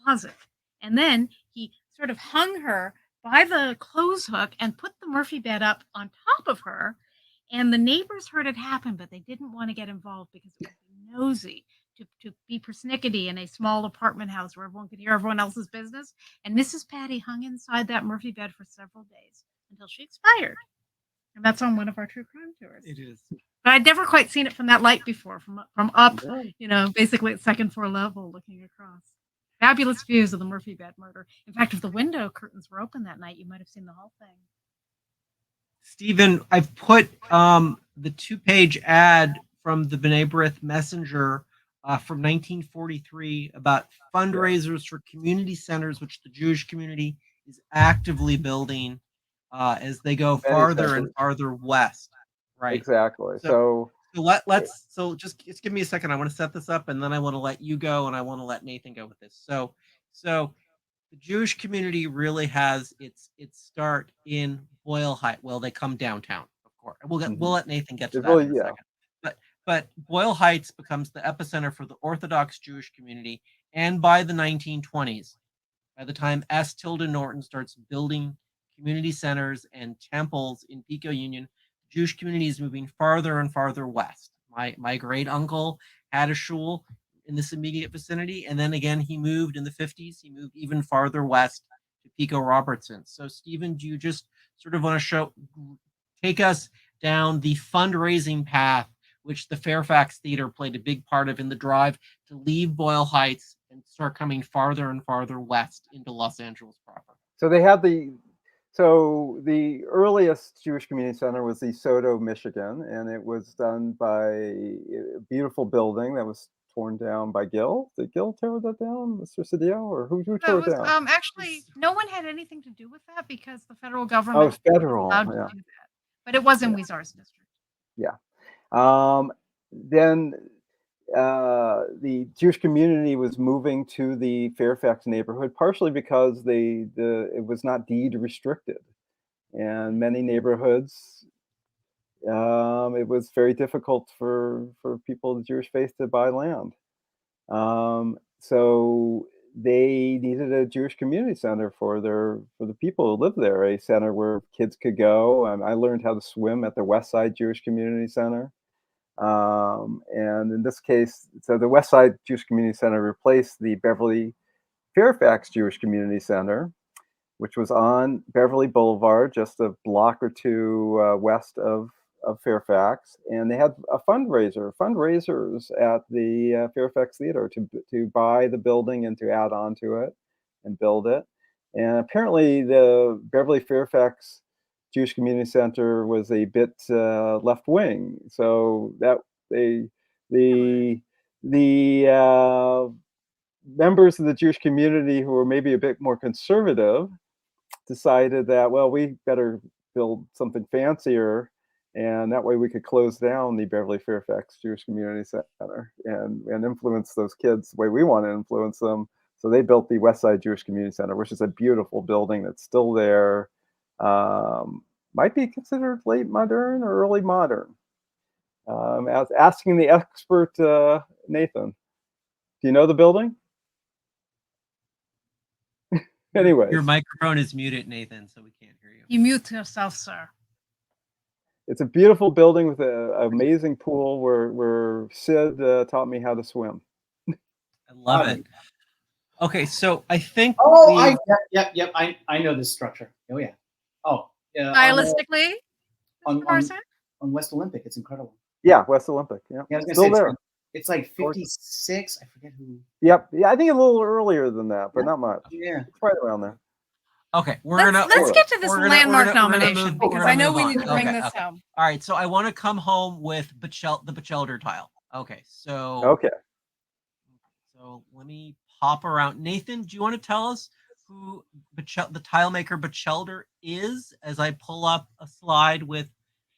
closet, and then he sort of hung her by the clothes hook and put the Murphy bed up on top of her. And the neighbors heard it happen, but they didn't want to get involved because it would be nosy to be persnickety in a small apartment house where everyone could hear everyone else's business. And Mrs. Patty hung inside that Murphy bed for several days until she expired. And that's on one of our true crime tours. It is. But I'd never quite seen it from that light before, from up, basically at second floor level, looking across. Fabulous views of the Murphy bed murder. In fact, if the window curtains were open that night, you might have seen the whole thing. Stephen, I've put the 2-page ad from the B'nai B'rith Messenger from 1943 about fundraisers for community centers, which the Jewish community is actively building as they go farther and farther west. Right. Exactly. So just give me a second. I want to set this up, and then I want to let you go, and I want to let Nathan go with this. So the Jewish community really has its start in Boyle Heights. Well, they come downtown, of course. We'll let Nathan get to that in a second. But Boyle Heights becomes the epicenter for the Orthodox Jewish community, and by the 1920s, by the time Tilden Norton starts building community centers and temples in Pico Union, the Jewish community is moving farther and farther west. My great uncle had a shul in this immediate vicinity, and then again he moved in the 50s. He moved even farther west to Pico Robertson. So Stephen, do you just sort of want to take us down the fundraising path, which the Fairfax Theater played a big part of in the drive to leave Boyle Heights and start coming farther and farther west into Los Angeles proper? So they had the earliest Jewish community center was the Esoto, Michigan, and it was done by a beautiful building that was torn down by Gill. Did Gill tear that down, Mr. Cedillo, or who tore it down? Actually, no one had anything to do with that because the federal government was federal, allowed to do that. But it was in Weezar's district. Yeah. Then the Jewish community was moving to the Fairfax neighborhood, partially because it was not deed restricted, and many neighborhoods it was very difficult for people of the Jewish faith to buy land. So they needed a Jewish community center for the people who lived there, a center where kids could go. I learned how to swim at the West Side Jewish Community Center. And in this case, so the West Side Jewish Community Center replaced the Beverly Fairfax Jewish Community Center, which was on Beverly Boulevard, just a block or two west of Fairfax. And they had fundraisers at the Fairfax Theater to buy the building and to add on to it and build it. And apparently the Beverly Fairfax Jewish Community Center was a bit left wing, so that the members of the Jewish community who were maybe a bit more conservative decided that, well, we better build something fancier, and that way we could close down the Beverly Fairfax Jewish Community Center and influence those kids the way we want to influence them. So they built the West Side Jewish Community Center, which is a beautiful building that's still there. Might be considered late modern or early modern. As asking the expert, Nathan, do you know the building? Anyways, your microphone is muted, Nathan, so we can't hear you. You mute yourself, sir. it's a beautiful building with an amazing pool where Sid taught me how to swim. I love it. Okay, so I think. Oh, yep. I know this structure. Oh yeah. Oh yeah. Stylistically, on Marsak? West Olympic, it's incredible. Yeah, West Olympic. Yeah, I was gonna still say, there. It's like 56. I forget who. Yep. Yeah, I think a little earlier than that, but not much. Yeah, it's right around there. Okay, let's get to this landmark nomination because I know we need to bring this home. All right, so I want to come home with the Batchelder tile. Okay, so so let me pop around. Nathan, do you want to tell us who the tile maker Batchelder is? As I pull up a slide with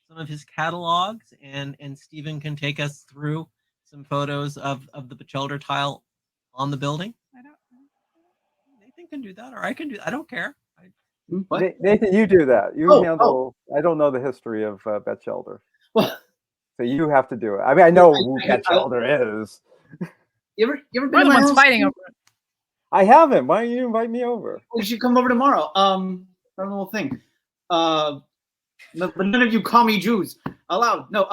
some of his catalogs, and Steven can take us through some photos of the Batchelder tile on the building. Nathan can do that, or I can do. I don't care. Nathan, you do that. You handle. I don't know the history of Batchelder, so you have to do it. I mean, I know who Batchelder is. You ever been to my house? Fighting over it. I haven't. Why don't you invite me over? Well, you should come over tomorrow. Run the whole thing. But none of you commie Jews allowed. No.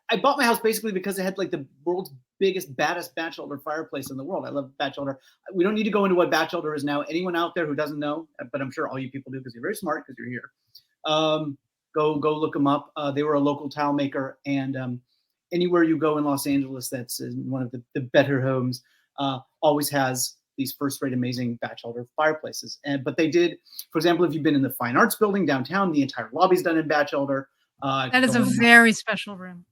I bought my house basically because it had like the world's biggest, baddest Batchelder fireplace in the world. I love Batchelder. We don't need to go into what Batchelder is now. Anyone out there who doesn't know, but I'm sure all you people do because you're very smart because you're here. Go look them up. They were a local tile maker, and anywhere you go in Los Angeles that's in one of the better homes always has these first-rate amazing Batchelder fireplaces. But they did, for example, if you've been in the Fine Arts Building downtown, the entire lobby's done in Batchelder. That is a very special room.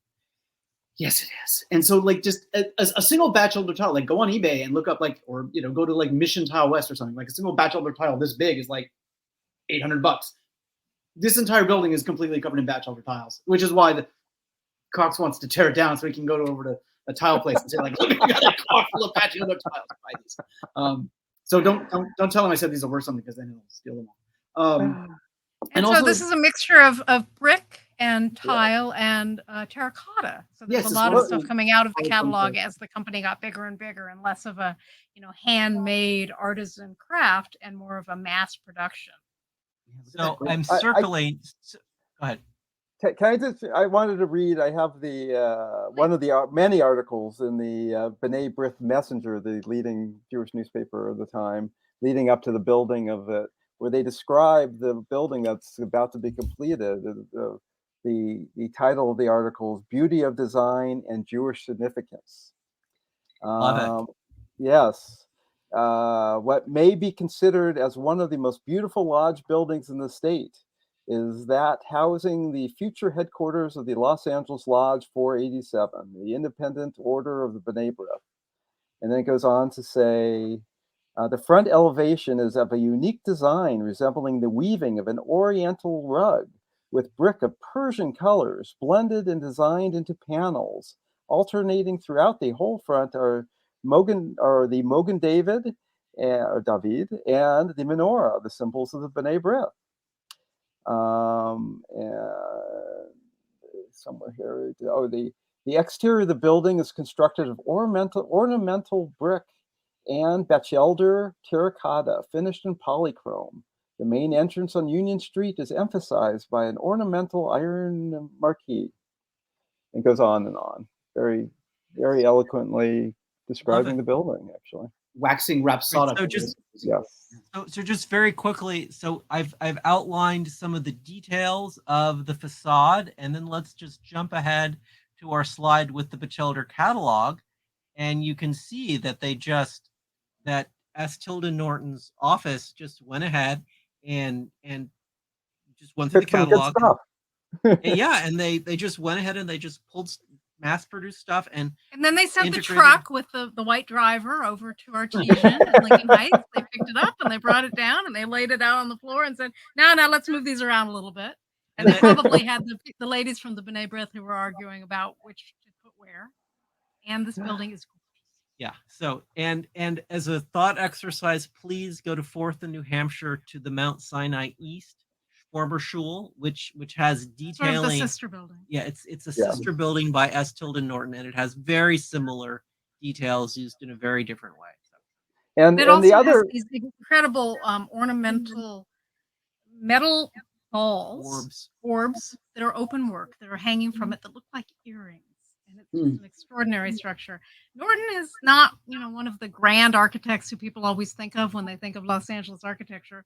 Yes, it is. And so like just a single Batchelder tile, like go on eBay and look up like, or go to like Mission Tile West or something. Like a single Batchelder tile this big is like $800. This entire building is completely covered in Batchelder tiles, which is why the Cox wants to tear it down so he can go over to a tile place and say like, look, we got a car full of Batchelder tiles. Buy these. So don't tell him I said these are worth something because then he'll steal them all. And so this is a mixture of brick and tile and terracotta. So there's a lot of stuff coming out of the catalog as the company got bigger and bigger, and less of a handmade artisan craft and more of a mass production. So I'm circling. Go ahead. Can I wanted to read. I have the one of the many articles in the B'nai B'rith Messenger, the leading Jewish newspaper of the time, leading up to the building of it, where they describe the building that's about to be completed. The title of the article is "Beauty of Design and Jewish Significance." Love it. Yes. What may be considered as one of the most beautiful lodge buildings in the state is that housing the future headquarters of the Los Angeles Lodge 487, the independent order of the B'nai B'rith. And then it goes on to say, the front elevation is of a unique design resembling the weaving of an oriental rug with brick of Persian colors blended and designed into panels. Alternating throughout the whole front are the Mogan David, or David, and the menorah, the symbols of the B'nai B'rith. Somewhere here, the exterior of the building is constructed of ornamental brick and Batchelder terracotta finished in polychrome. The main entrance on Union Street is emphasized by an ornamental iron marquee. It goes on and on, very, very eloquently describing the building, actually. Waxing rhapsodic. So just very quickly, so I've outlined some of the details of the facade, and then let's just jump ahead to our slide with the Batchelder catalog, and you can see that that Tilden Norton's office just went ahead and just went through the catalog. And they just went ahead and they just pulled mass-produced stuff and then they sent the truck with the white driver over to Artesian in Lincoln Heights. They picked it up and they brought it down and they laid it out on the floor and said, "Now, let's move these around a little bit." And they probably had the ladies from the B'nai B'rith who were arguing about which to put where. And this building is gorgeous. Yeah. So and as a thought exercise, please go to 4th and New Hampshire to the Mount Sinai East former Schule, which has detailing. Sort of the sister building. Yeah, it's a sister building by Tilden Norton, and it has very similar details used in a very different way. So. And it also the other has these incredible ornamental metal balls, orbs that are open work that are hanging from it that look like earrings. And it's just an extraordinary structure. Norton is not, one of the grand architects who people always think of when they think of Los Angeles architecture.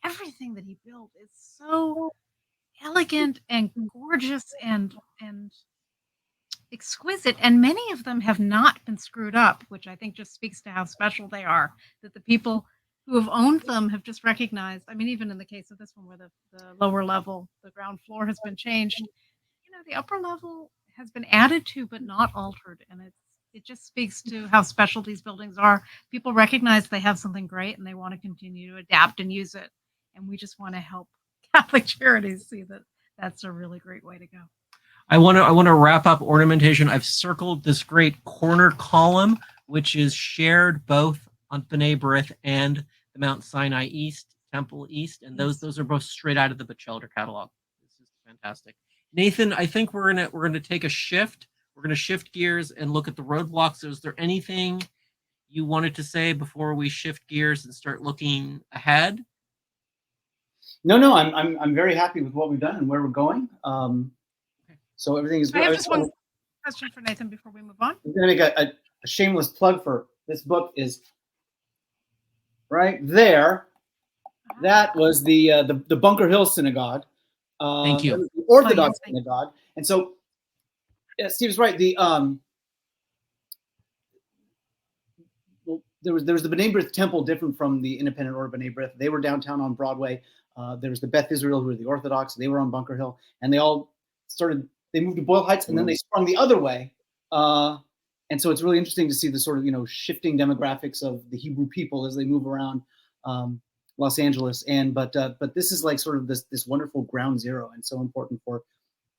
Everything that he built is so elegant and gorgeous and exquisite, and many of them have not been screwed up, which I think just speaks to how special they are, that the people who have owned them have just recognized. I mean, even in the case of this one where the lower level, the ground floor has been changed, the upper level has been added to but not altered, and it just speaks to how special these buildings are. People recognize they have something great and they want to continue to adapt and use it, and we just want to help Catholic Charities see that that's a really great way to go. I want to wrap up ornamentation. I've circled this great corner column, which is shared both on B'nai B'rith and the Mount Sinai East Temple East, and those are both straight out of the Batchelder catalog. This is fantastic. Nathan, I think we're gonna take a shift. We're gonna shift gears and look at the roadblocks. So is there anything you wanted to say before we shift gears and start looking ahead? No, I'm very happy with what we've done and where we're going. So everything is good. I have just one question for Nathan before we move on. I'm going to make a shameless plug for this book. Is right there. That was the Bunker Hill Synagogue. Thank you. The Orthodox Synagogue. And so, yeah, Steve's right. There was the B'nai B'rith Temple, different from the Independent Order B'nai B'rith. They were downtown on Broadway. There was the Beth Israel, who were the Orthodox. They were on Bunker Hill, and they all started. They moved to Boyle Heights, and then they sprung the other way. And so it's really interesting to see the sort of shifting demographics of the Hebrew people as they move around Los Angeles. But this is like sort of this wonderful ground zero, and so important for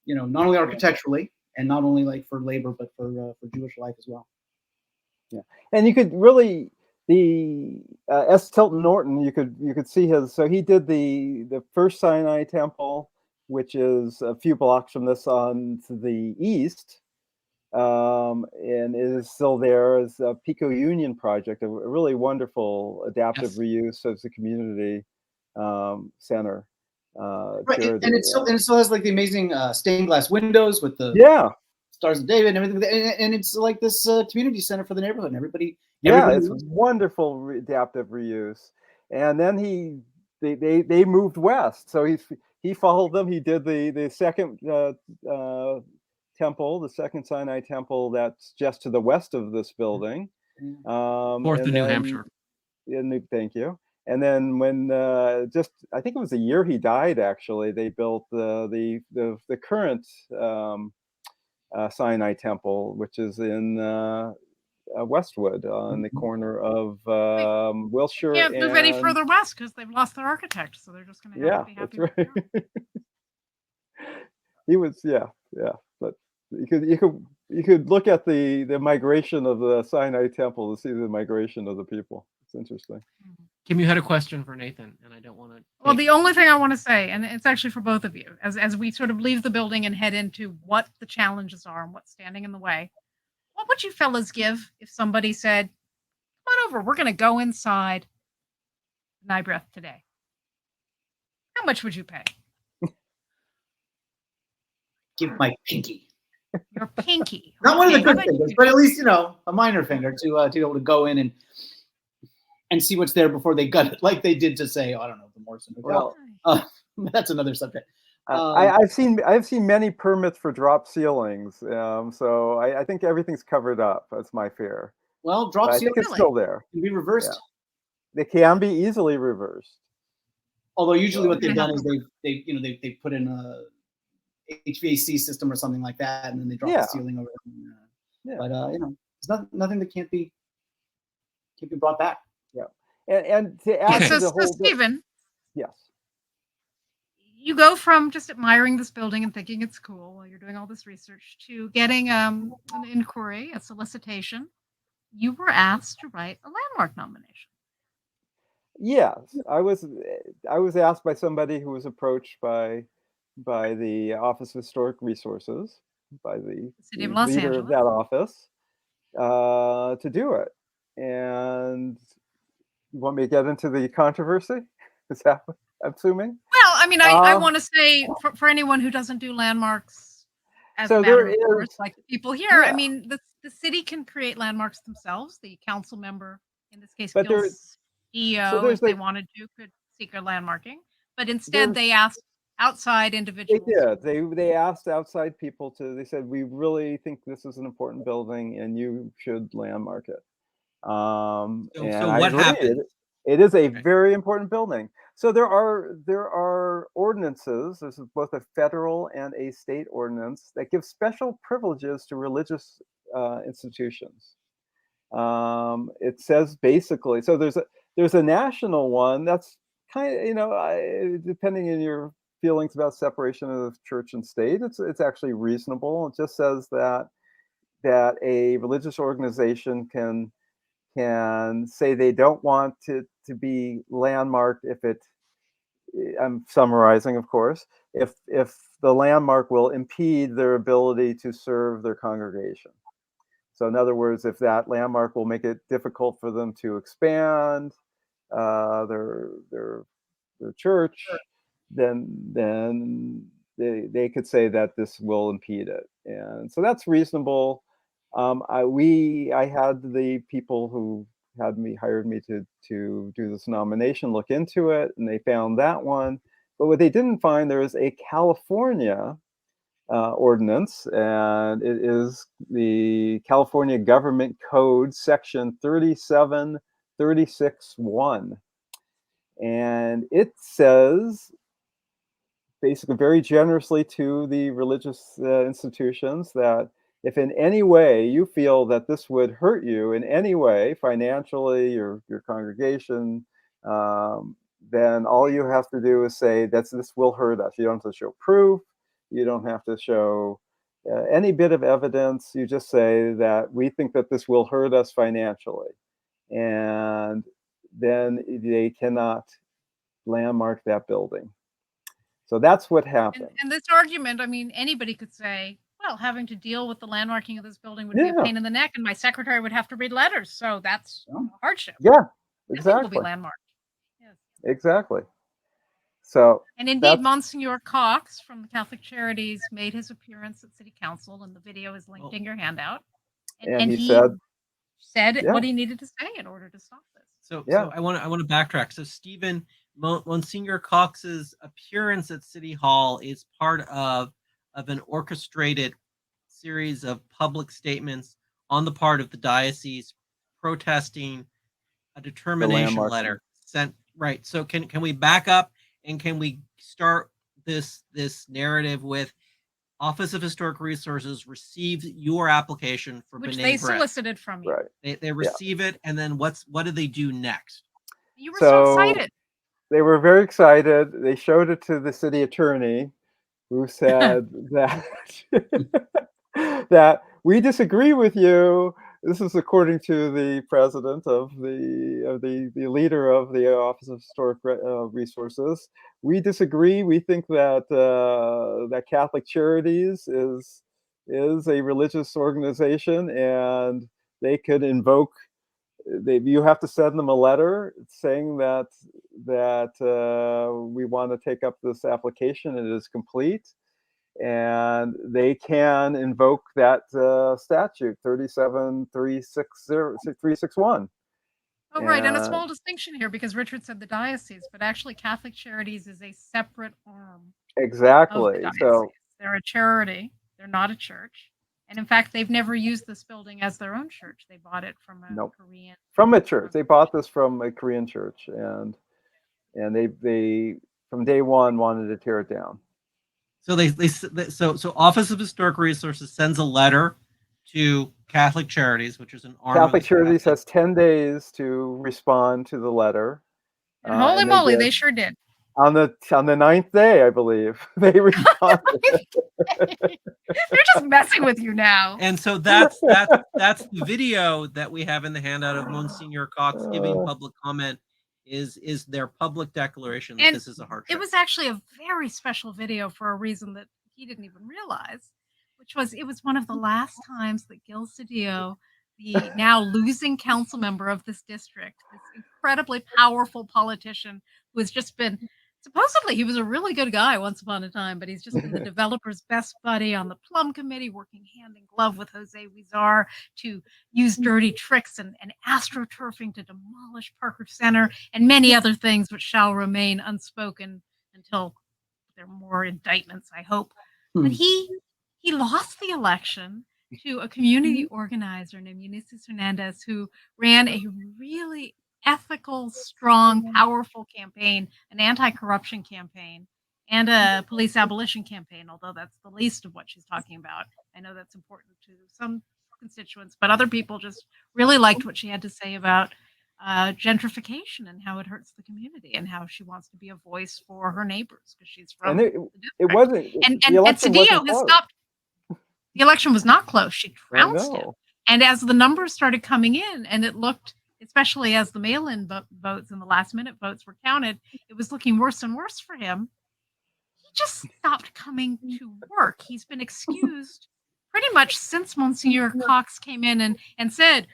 not only architecturally and not only like for labor, but for Jewish life as well. Yeah, and you could really the Tilden Norton. You could see his. So he did the first Sinai Temple, which is a few blocks from this on to the east, and it is still there as a Pico Union project, a really wonderful adaptive reuse as a community center. Right, and it still has like the amazing stained glass windows with the Stars of David and everything, and it's like this community center for the neighborhood, and everybody it's wonderful adaptive reuse. And then they moved west, so he followed them. He did the second temple, the second Sinai Temple that's just to the west of this building. Fourth in New Hampshire. Thank you. And then when I think it was the year he died, actually, they built the current Sinai Temple, which is in Westwood on the corner of Wilshire. Can't move any further west because they've lost their architect, so they're just going to have to be happy. That's right. He was, but you could look at the migration of the Sinai Temple to see the migration of the people. It's interesting. Kim, you had a question for Nathan, and I don't want to. Well, the only thing I want to say, and it's actually for both of you, as we sort of leave the building and head into what the challenges are and what's standing in the way, what would you fellas give if somebody said, "Come on over, we're going to go inside B'nai B'rith today"? How much would you pay? Give my pinky. Your pinky. Not one of the good fingers, but at least a minor finger to be able to go in and see what's there before they gut it, like they did to say, I don't know, the Morrison Hotel. That's another subject. I've seen many permits for drop ceilings, so I think everything's covered up. That's my fear. Well, drop ceilings it's still there. Can be reversed. Yeah. They can be easily reversed. Although usually what they've done is they put in a HVAC system or something like that, and then they drop the ceiling over. But there's nothing that can't be brought back. Yeah, and to add to the whole Steven, yes, you go from just admiring this building and thinking it's cool while you're doing all this research to getting an inquiry, a solicitation. You were asked to write a landmark nomination. Yes, I was asked by somebody who was approached by the Office of Historic Resources, by the City of Los leader of Angeles. that office, to do it. And you want me to get into the controversy? Is that what I'm assuming? Well, I mean, I want to say for anyone who doesn't do landmarks as So a matter there of course, is, like the people here, I yeah, mean, the city can create landmarks themselves. The council member, in this case, but there, Gil's so CEO, there's if they like, wanted to, could seek a landmarking. But instead, there's they asked outside they individuals. did. They asked outside people to. They said we really think this is an important building, and you should landmark it. And So I what agree. happened? It is a Okay. very important building. So there are ordinances. There's both a federal and a state ordinance that give special privileges to religious institutions. It says basically. So there's a national one that's kind of, depending on your feelings about separation of church and state, it's actually reasonable. It just says that a religious organization can say they don't want to be landmarked if it, I'm summarizing, of course, if the landmark will impede their ability to serve their congregation. So in other words, if that landmark will make it difficult for them to expand their church, then they could say that this will impede it, and so that's reasonable. I had the people who hired me to do this nomination look into it, and they found that one. But what they didn't find, there is a California ordinance, and it is the California Government Code, Section 3736(1), and it says basically very generously to the religious institutions that if in any way you feel that this would hurt you in any way, financially, your congregation, then all you have to do is say this will hurt us. You don't have to show proof. You don't have to show any bit of evidence. You just say that we think that this will hurt us financially, and then they cannot landmark that building. So that's what happened. And this argument, I mean, anybody could say, well, having to deal with the landmarking of this building would be a Yeah. pain in the neck, and my secretary would have to read letters. So that's a hardship. Yeah, Everything will exactly. be landmarked. Yes. Exactly. So And indeed, that's, Monsignor Cox from the Catholic Charities made his appearance at City Council, and the video is linked in your handout. and he said yeah. what he needed to say in order to stop this. So Yeah. I want to backtrack. So Stephen, Monsignor Cox's appearance at City Hall is part of an orchestrated series of public statements on the part of the diocese protesting a determination letter sent. Right. So can we back up and can we start this narrative with Office of Historic Resources received your application for which B'nai they B'rith. solicited from you. Right. They receive it, and then what do they do next? You were so excited. They were very excited. They showed it to the city attorney, who said that that we disagree with you. This is according to the president of the leader of the Office of Historic Resources. We disagree. We think that that Catholic Charities is a religious organization, and they could invoke. You have to send them a letter saying that we want to take up this application. It is complete, and they can invoke that statute 373601. Oh, right. And a small distinction here, because Richard said the diocese, but actually Catholic Charities is a separate arm. Exactly. So they're a charity. They're not a church. And in fact, they've never used this building as their own church. They bought it from a Korean. From a church. They bought this from a Korean church, and they from day one wanted to tear it down. So so Office of Historic Resources sends a letter to Catholic Charities, which is an arm. Catholic Charities has 10 days to respond to the letter. And holy moly, they sure did. On the 9th day, I believe, they responded. They're just messing with you now. And so that's the video that we have in the handout of Monsignor Cox giving public comment is their public declaration that this is a hardship. It was actually a very special video for a reason that he didn't even realize, which was it was one of the last times that Gil Cedillo, the now losing council member of this district, this incredibly powerful politician who has just been, supposedly he was a really good guy once upon a time, but he's just been the developer's best buddy on the Plum Committee, working hand in glove with Jose Huizar to use dirty tricks and astroturfing to demolish Parker Center and many other things which shall remain unspoken until there are more indictments, I hope. But he lost the election to a community organizer named Eunices Hernandez, who ran a really ethical, strong, powerful campaign, an anti-corruption campaign, and a police abolition campaign, although that's the least of what she's talking about. I know that's important to some constituents, but other people just really liked what she had to say about gentrification and how it hurts the community and how she wants to be a voice for her neighbors because she's from it wasn't, and Cedillo has stopped. The election was not close. She trounced him. And as the numbers started coming in, and it looked, especially as the mail-in votes and the last-minute votes were counted, it was looking worse and worse for him. He just stopped coming to work. He's been excused pretty much since Monsignor Cox came in and said,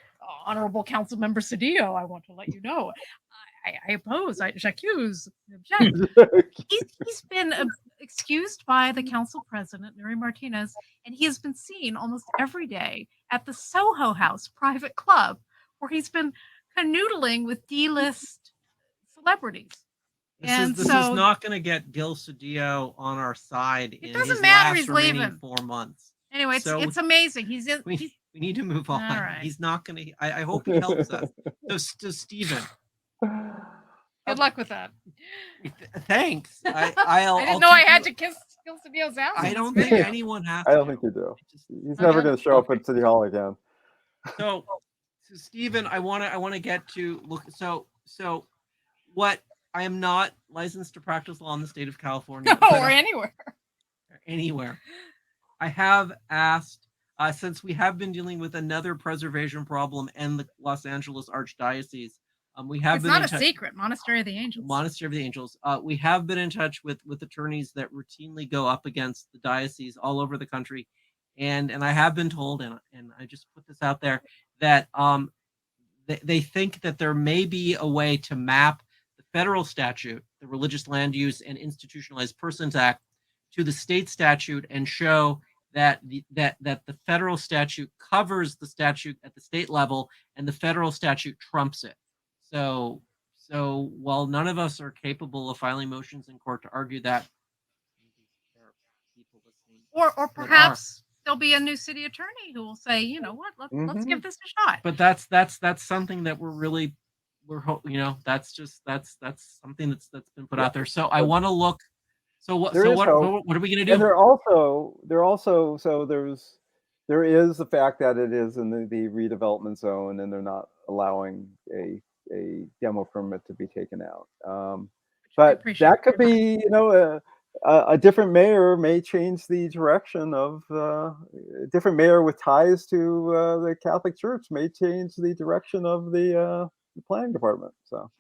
Honorable Council Member Cedillo, I want to let you know, I oppose, j'accuse, object. He's been excused by the council president, Nuri Martinez, and he has been seen almost every day at the Soho House private club, where he's been canoodling with D-list celebrities. This is not going to get Gil Cedillo on our side in his last remaining 4 months. Anyway, it's amazing. We need to move on. Right. He's not going to. I hope he helps us. So Steven. Good luck with that. Thanks. I didn't know I had to kiss Gil Cedillo's ass. I don't think anyone has to. I don't think you do. He's never going to show up at City Hall again. So Steven, I want to get to look. So what? I am not licensed to practice law in the state of California. No, or anywhere. Anywhere. I have asked, since we have been dealing with another preservation problem and the Los Angeles Archdiocese, we have it's been not a secret. Monastery of the Angels. Monastery of the Angels. We have been in touch with attorneys that routinely go up against the diocese all over the country, and I have been told, and I just put this out there, that they think that there may be a way to map the federal statute, the Religious Land Use and Institutionalized Persons Act, to the state statute and show that the federal statute covers the statute at the state level and the federal statute trumps it. So while none of us are capable of filing motions in court to argue that, there are people listening. Or perhaps there'll be a new city attorney who will say, you know what, let's give this a shot. But that's something that we're that's something that's been put out there. So I want to look. So what are we going to do? And there is the fact that it is in the redevelopment zone, and they're not allowing a demo permit to be taken out. But that could be, a different mayor may change the direction of a different mayor with ties to the Catholic Church may change the direction of the planning department. So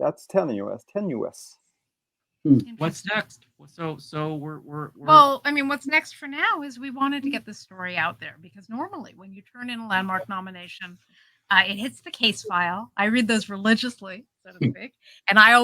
that's tenuous. What's next? So we're well, I mean, what's next for now is we wanted to get this story out there, because normally when you turn in a landmark nomination, it hits the case file. I read those religiously, so to speak, and I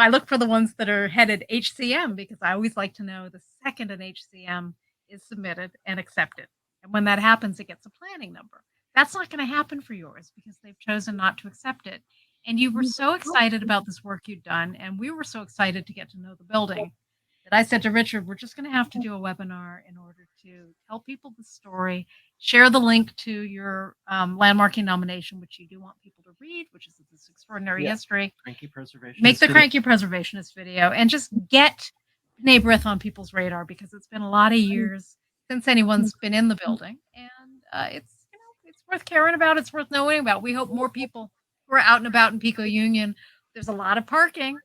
look for the ones that are headed HCM, because I always like to know the second an HCM is submitted and accepted, and when that happens, it gets a planning number. That's not going to happen for yours because they've chosen not to accept it. And you were so excited about this work you'd done, and we were so excited to get to know the building, that I said to Richard, we're just going to have to do a webinar in order to tell people the story, share the link to your landmarking nomination, which you do want people to read, which is this extraordinary history. Cranky Preservationist. Make the Cranky Preservationist video and just get B'nai B'rith on people's radar, because it's been a lot of years since anyone's been in the building, and it's worth caring about. It's worth knowing about. We hope more people who are out and about in Pico Union. There's a lot of parking.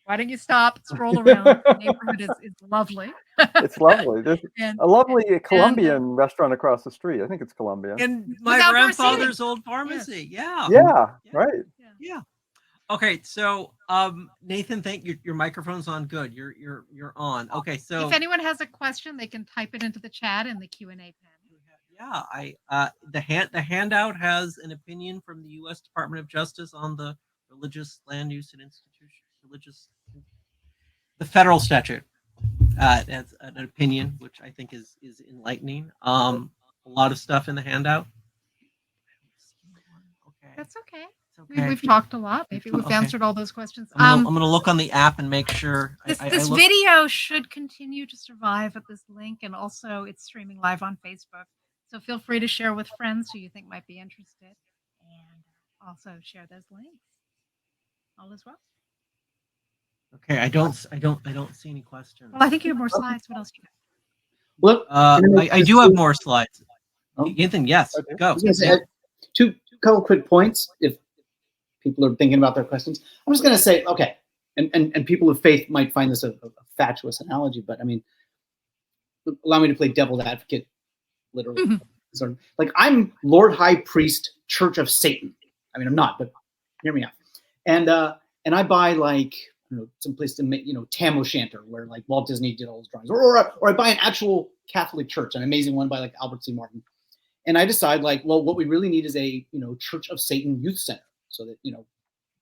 Why don't you stop, stroll around? The neighborhood is lovely. It's lovely. There's a lovely Colombian restaurant across the street. I think it's Colombian. And my grandfather's old pharmacy. Yes. Yeah, right. Yeah. Okay, so Nathan, thank you. Your microphone's on. Good. You're on. Okay, so if anyone has a question, they can type it into the chat in the Q&A panel. yeah, the handout has an opinion from the U.S. Department of Justice on the religious land use and institution the federal statute. Has an opinion which I think is enlightening. A lot of stuff in the handout. Okay. That's okay. Okay. We've talked a lot. Maybe we've answered all those questions. I'm gonna look on the app and make sure. This video should continue to survive at this link, and also it's streaming live on Facebook. So feel free to share with friends who you think might be interested, and also share those links. All is well. Okay, I don't see any questions. Well, I think you have more slides. What else do you have? Well, I do have more slides. Oh. Ethan, yes, Okay. go. Two couple quick points if people are thinking about their questions. I'm just going to say, okay, and people of faith might find this a fatuous analogy, but I mean, allow me to play devil's advocate, literally. Sort of, like, I'm Lord High Priest, Church of Satan. I mean, I'm not, but hear me out. And I buy, like, I don't know, some place to make, Tam O'Shanter, where like Walt Disney did all his drawings, or I buy an actual Catholic church, an amazing one by like Albert C. Martin. And I decide, like, well, what we really need is a, Church of Satan youth center, so that,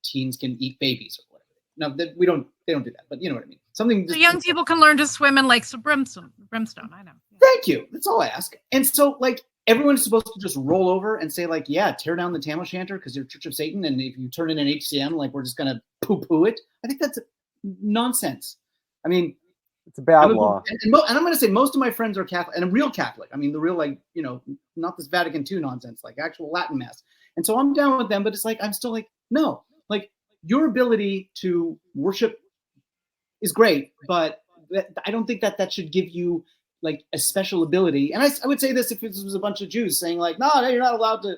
teens can eat babies or whatever. No, they don't do that, but you know what I mean. Something so young people can learn to swim in lakes of brimstone. I know. Yeah. Thank you. That's all I ask. And so, like, everyone's supposed to just roll over and say, like, yeah, tear down the Tam O'Shanter because you're Church of Satan, and if you turn in an HCM, like, we're just gonna poo-poo it. I think that's nonsense. I mean, it's a bad law. And I'm going to say most of my friends are Catholic, and a real Catholic. I mean, the real, like, not this Vatican II nonsense, like actual Latin Mass. And so I'm down with them, but it's like, I'm still like, no, like, your ability to worship is great, but I don't think that should give you like a special ability. And I would say this if this was a bunch of Jews saying like, no, you're not allowed to,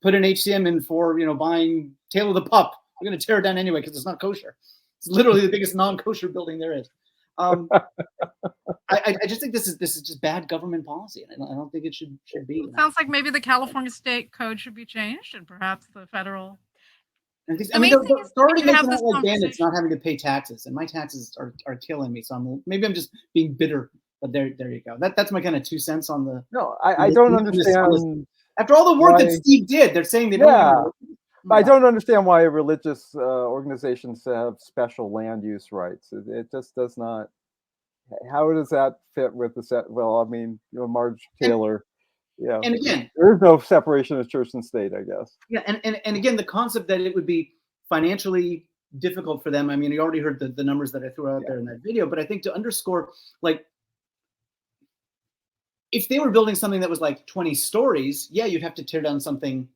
put an HCM in for, buying Tail of the Pup. We're going to tear it down anyway because it's not kosher. It's literally the biggest non-kosher building there is. I just think this is just bad government policy, and I don't think it should be. It sounds like maybe the California state code should be changed, and perhaps the federal. I mean, they're already making it like bandits not having to pay taxes, and my taxes are killing me. So maybe I'm just being bitter. But there you go. That's my kind of 2 cents on the. No, I don't understand. After all the work that Steve did, they're saying they don't. Yeah. I don't understand why religious organizations have special land use rights. It just does not. How does that fit with the set? Well, I mean, Marge Taylor. Yeah. And again, there's no separation of church and state, I guess. Yeah, and again, the concept that it would be financially difficult for them. I mean, you already heard the numbers that I threw out there in that video, but I think to underscore, like, if they were building something that was like 20 stories, yeah, you'd have to tear down something.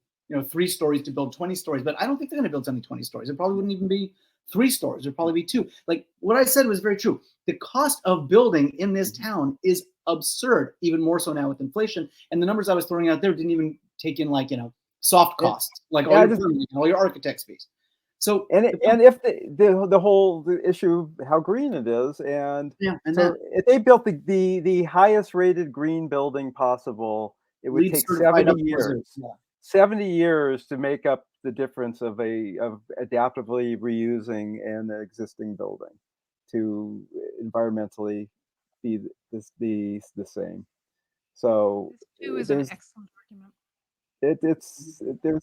3 stories to build 20 stories, but I don't think they're going to build something 20 stories. It probably wouldn't even be 3 stories. It'd probably be 2. Like what I said was very true. The cost of building in this town is absurd, even more so now with inflation. And the numbers I was throwing out there didn't even take in like, soft costs, like all your architect's fees. So if the whole issue of how green it is, and if they built the highest rated green building possible, it would take 70 years. 70 years to make up the difference of adaptively reusing an existing building to environmentally be the same. So is an excellent argument.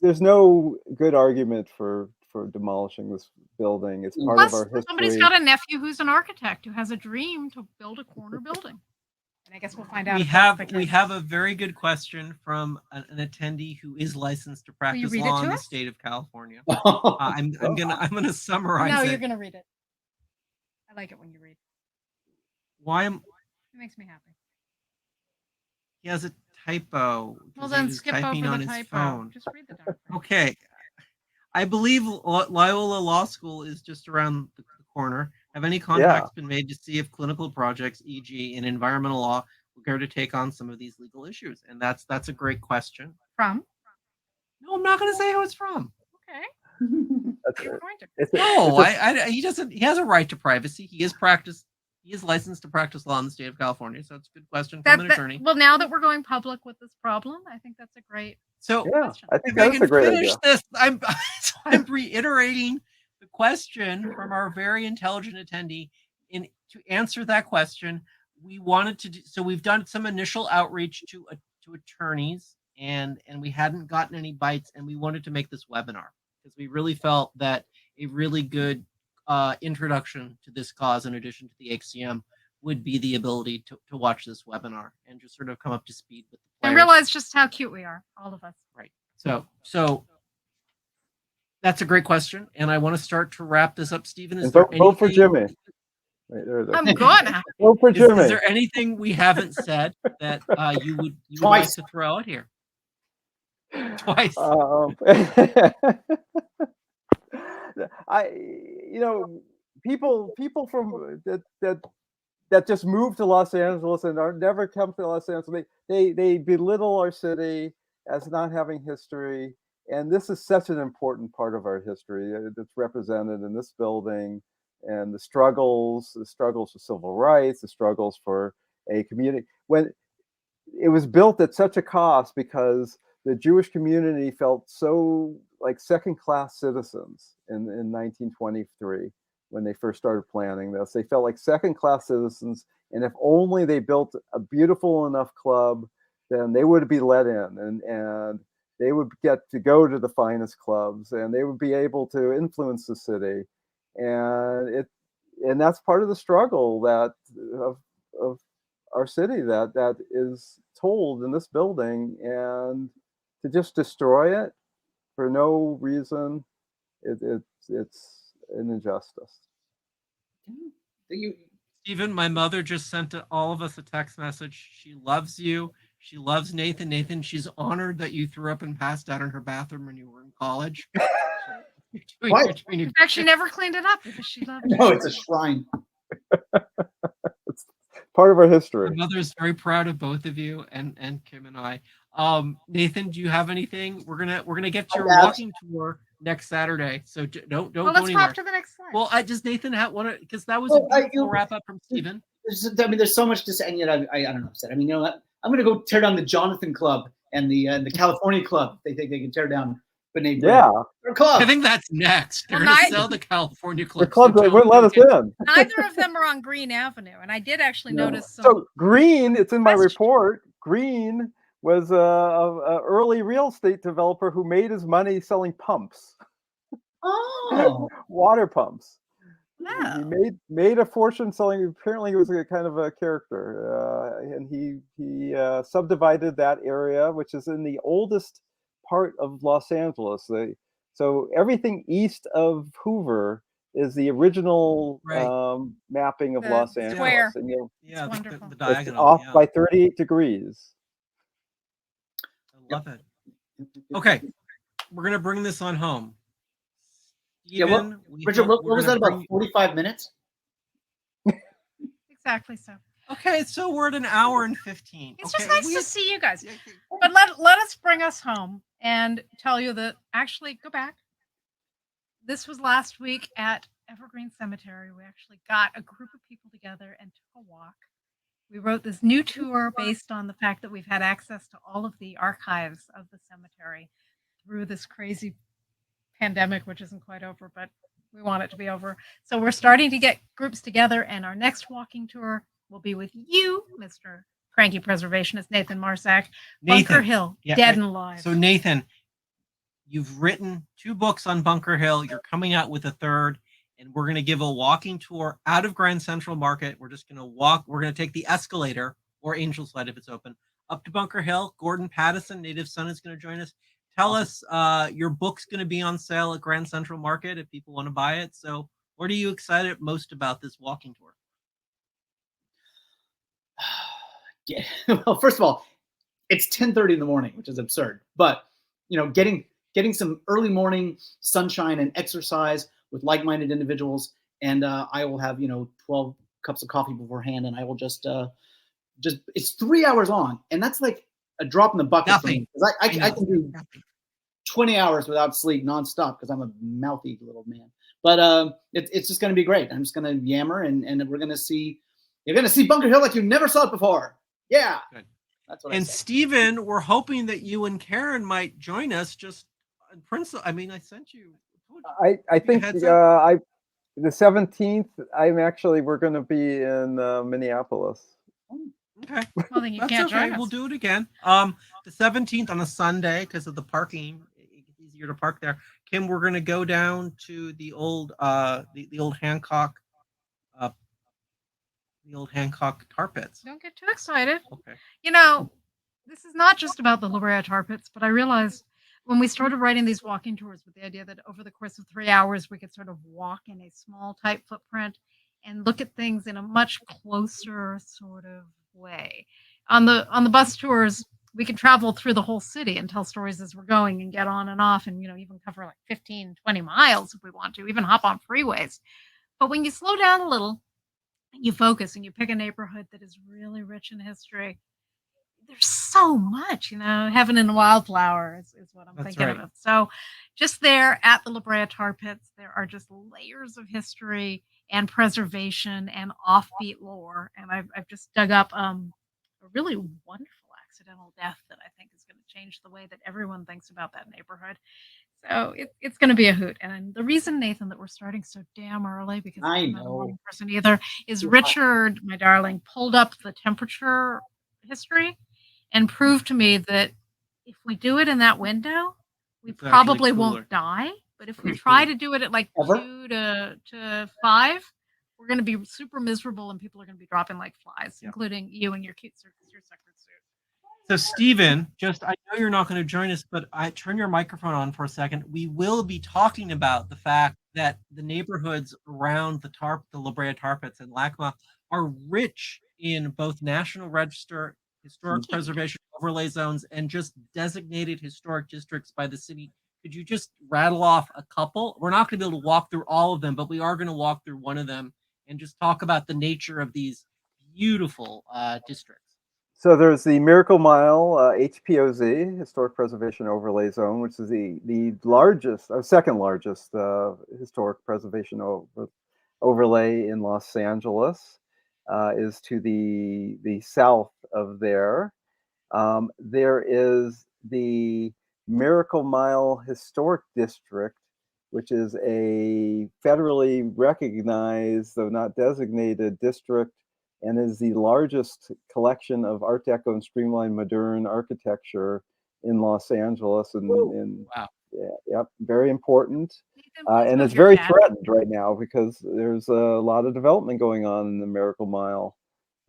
There's no good argument for demolishing this building. It's part of our history. Somebody's got a nephew who's an architect who has a dream to build a corner building. And I guess we'll find out. We have a very good question from an attendee who is licensed to practice law in the state of California. I'm gonna summarize. No, you're gonna read it. I like it when you read. It makes me happy. He has a typo. Well, then skip over the typo. Phone. Just read the document. Okay. I believe Loyola Law School is just around the corner. Have any contacts been made to see if clinical projects, e.g. in environmental law, will care to take on some of these legal issues? And that's a great question. From? No, I'm not going to say who it's from. Okay. That's he doesn't. He has a right to privacy. He He is licensed to practice law in the state of California, so it's a good question from an attorney. Well, now that we're going public with this problem, I think that's a great question. I think that's a great idea. I'm reiterating the question from our very intelligent attendee. To answer that question, we wanted to do, so we've done some initial outreach to attorneys, and we hadn't gotten any bites, and we wanted to make this webinar because we really felt that a really good introduction to this cause, in addition to the HCM, would be the ability to watch this webinar and just sort of come up to speed with the players. And realize just how cute we are, all of us. Right. So that's a great question, and I want to start to wrap this up. Steven, vote for Jimmy. Wait, I'm gonna vote for Jimmy. Is there anything we haven't said that you would like to throw out here? Twice. People from that just moved to Los Angeles and are never come to Los Angeles. They belittle our city as not having history, and this is such an important part of our history that's represented in this building, and the struggles for civil rights, the struggles for a community. When it was built at such a cost because the Jewish community felt so like second-class citizens in 1923 when they first started planning this. They felt like second-class citizens, and if only they built a beautiful enough club, then they would be let in, and they would get to go to the finest clubs, and they would be able to influence the city. And that's part of the struggle of our city that is told in this building, and to just destroy it for no reason, it's an injustice. Steven, my mother just sent all of us a text message. She loves you. She loves Nathan. Nathan, she's honored that you threw up and passed out in her bathroom when you were in college. In fact, she never cleaned it up because she loved it. No, it's a shrine. It's part of our history. My mother's very proud of both of you and Kim and I. Nathan, do you have anything? We're gonna get your walking tour next Saturday, so don't go let's anywhere. hop to the next slide. Well, I just Nathan because that was a beautiful wrap up from Steven. There's so much to say, and yet I don't know. I mean, I'm going to go tear down the Jonathan Club and the California Club. They think they can tear down B'nai B'rith. Yeah, their club. I think that's next. They're going to sell the California Club. The club wouldn't let us in. Neither of them are on Green Avenue, and I did actually notice some. So Green, it's in my report. Green was a early real estate developer who made his money selling pumps. Oh, water pumps. Yeah. He made a fortune selling. Apparently, he was a kind of a character, and he subdivided that area, which is in the oldest part of Los Angeles. So everything east of Hoover is the original mapping of Los Angeles. Square. And, the diagonal. Off by 38 degrees. I love it. Okay, we're gonna bring this on home. Steven, Richard, what was that, about 45 minutes? Exactly so. Okay, so we're at an hour and 15. It's just nice to see you guys. But let us bring us home and tell you that actually go back. This was last week at Evergreen Cemetery. We actually got a group of people together and took a walk. We wrote this new tour based on the fact that we've had access to all of the archives of the cemetery through this crazy pandemic, which isn't quite over, but we want it to be over. So we're starting to get groups together, and our next walking tour will be with you, Mr. Cranky Preservationist, Nathan Marsak, Bunker Hill, Dead and Alive. So Nathan, you've written 2 books on Bunker Hill. You're coming out with a 3rd, and we're going to give a walking tour out of Grand Central Market. We're just going to walk. We're going to take the escalator, or Angel Slide if it's open, up to Bunker Hill. Gordon Pattison, Native Son, is going to join us. Tell us, your book's going to be on sale at Grand Central Market if people want to buy it. So what are you excited most about this walking tour? Yeah. Well, first of all, it's 10:30 in the morning, which is absurd. But, getting some early morning sunshine and exercise with like-minded individuals. And I will have, 12 cups of coffee beforehand, and I will just it's 3 hours long. And that's like a drop in the bucket. Nothing. For me, I can do 20 hours without sleep nonstop because I'm a mouthy little man. But it's just going to be great. I'm just going to yammer, and we're going to see You're going to see Bunker Hill like you never saw it before. Yeah. Good. That's what I And said. Steven, we're hoping that you and Karen might join us. Just in principle, I mean, I sent you. I think the 17th. We're going to be in Minneapolis. Okay. Well, then you That's can't okay. join us. We'll do it again. The 17th on a Sunday because of the parking. It's easier to park there. Kim, we're gonna go down to the old the old Hancock tar pits. Don't get too excited. Okay. You know, this is not just about the La Brea tar pits, but I realized when we started writing these walking tours with the idea that over the course of 3 hours we could sort of walk in a small, tight footprint and look at things in a much closer sort of way. On the bus tours, we can travel through the whole city and tell stories as we're going and get on and off and, even cover like 15, 20 miles if we want to, even hop on freeways. But when you slow down a little, you focus and you pick a neighborhood that is really rich in history, there's so much, heaven and wildflower is what I'm thinking of. So just there at the La Brea tar pits, there are just layers of history and preservation and offbeat lore. And I've just dug up a really wonderful accidental death that I think is going to change the way that everyone thinks about that neighborhood. So it's going to be a hoot. And the reason, Nathan, that we're starting so damn early, because I'm not a morning person either, is Richard, my darling, pulled up the temperature history and proved to me that if we do it in that window, we probably won't die. But if we try to do it at like 2 to 5, we're going to be super miserable and people are going to be dropping like flies, including you and your cute your secret suit. So Steven, I know you're not going to join us, but I turn your microphone on for a second. We will be talking about the fact that the neighborhoods around the La Brea tar pits and LACMA are rich in both National Register historic preservation overlay zones and just designated historic districts by the city. Could you just rattle off a couple? We're not going to be able to walk through all of them, but we are going to walk through one of them and just talk about the nature of these beautiful districts. So there's the Miracle Mile HPOZ, Historic Preservation Overlay Zone, which is the largest, or second largest historic preservation overlay in Los Angeles. Is to the south of there. There is the Miracle Mile Historic District, which is a federally recognized, though not designated, district, and is the largest collection of Art Deco and streamlined modern architecture in Los Angeles. And wow. Yep, very important. And it's very threatened right now because there's a lot of development going on in the Miracle Mile.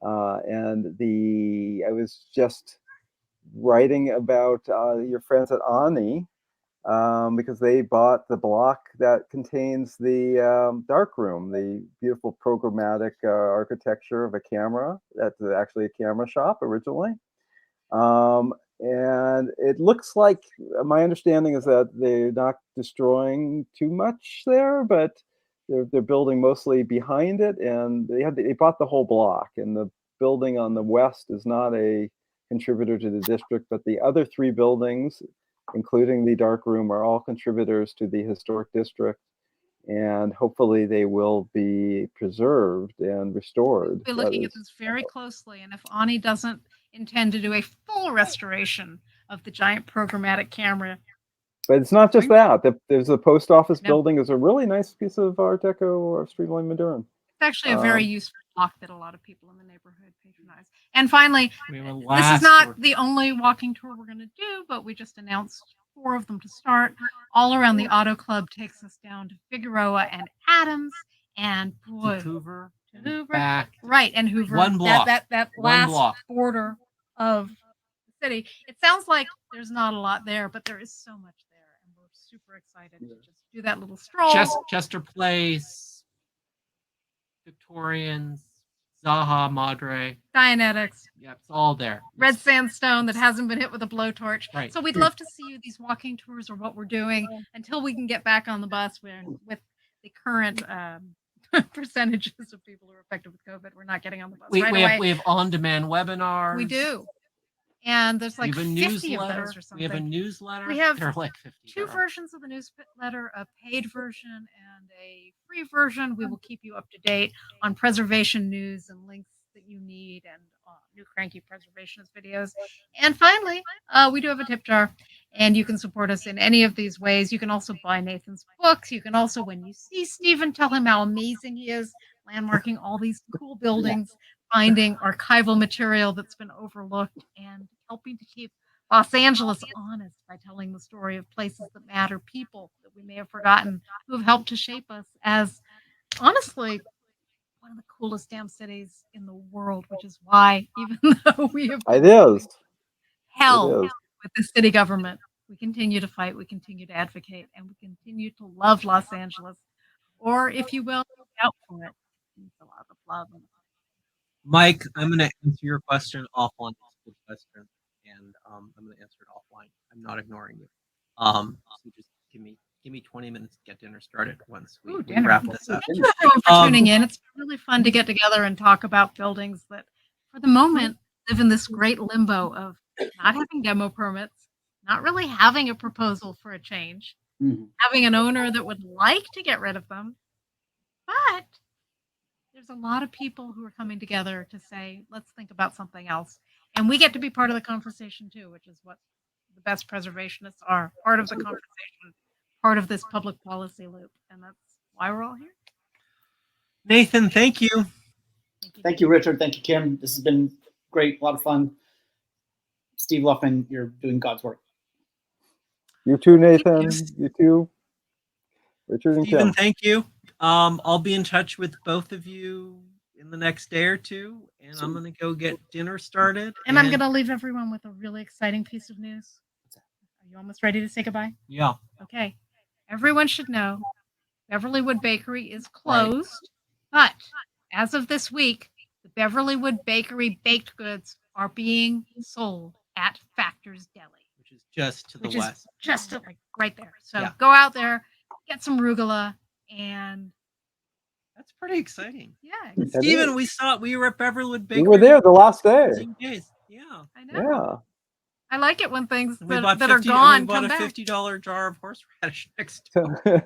And I was just writing about your friends at Ani because they bought the block that contains the dark room, the beautiful programmatic architecture of a camera. That's actually a camera shop originally. And it looks like, my understanding is that they're not destroying too much there, but they're building mostly behind it, and they bought the whole block, and the building on the west is not a contributor to the district, but the other 3 buildings, including the dark room, are all contributors to the historic district, and hopefully they will be preserved and restored. We're looking at this very closely, and if Ani doesn't intend to do a full restoration of the giant programmatic camera. But it's not just that. There's a post office building. Is a really nice piece of Art Deco or streamlined modern. It's actually a very useful block that a lot of people in the neighborhood patronize. And finally, this is not the only walking tour we're going to do, but we just announced 4 of them to start. All Around the Auto Club takes us down to Figueroa and Adams and Hoover. Back. Right, and Hoover. One block. That last border of the city. It sounds like there's not a lot there, but there is so much there, and we're super excited to just do that little stroll. Chester Place, Victorians, Zaha Madre, Dianetics. Yeah, it's all there. Red sandstone that hasn't been hit with a blowtorch. Right. So we'd love to see you. These walking tours are what we're doing until we can get back on the bus. With the current percentages of people who are affected with COVID, we're not getting on the bus right away. We have on-demand webinars. We do. And there's like 50 of those or something. We have a newsletter. We have like 50 2 versions of the newsletter, a paid version and a free version. We will keep you up to date on preservation news and links that you need and new Cranky Preservationist videos. And finally, we do have a tip jar, and you can support us in any of these ways. You can also buy Nathan's books. You can also, when you see Steven, tell him how amazing he is, landmarking all these cool buildings, finding archival material that's been overlooked, and helping to keep Los Angeles honest by telling the story of places that matter, people that we may have forgotten, who have helped to shape us as, honestly, one of the coolest damn cities in the world, which is why, even though we have hell with the city government, we continue to fight, we continue to advocate, and we continue to love Los Angeles, or if you will, look out for it. It's a lot of love. Mike, I'm going to answer your question offline. It's a good question, and I'm going to answer it offline. I'm not ignoring you. So just give me 20 minutes to get dinner started once we wrap this up. Thank you everyone for tuning in. It's been really fun to get together and talk about buildings that, for the moment, live in this great limbo of not having demo permits, not really having a proposal for a change, having an owner that would like to get rid of them, but there's a lot of people who are coming together to say, let's think about something else. And we get to be part of the conversation too, which is what the best preservationists are, part of the conversation, part of this public policy loop. And that's why we're all here. Nathan, thank you. Thank you, Richard. Thank you, Kim. This has been great, a lot of fun. Steve Luftman, you're doing God's work. You too, Nathan. You too, Richard and Steven, Kim. thank you. I'll be in touch with both of you in the next day or two, and I'm going to go get dinner started. And I'm going to leave everyone with a really exciting piece of news. Are you almost ready to say goodbye? Yeah. Okay. Everyone should know Beverlywood Bakery is closed, but as of this week, the Beverlywood Bakery baked goods are being sold at Factor's Deli, which is just to the west. Just like right there. So go out there, get some arugula, and that's pretty exciting. Yeah. Steven, we were at Beverlywood Bakery. We were there the last day. Yeah. I know. Yeah. I like it when things that We are gone come bought a back. $50 jar of horseradish next to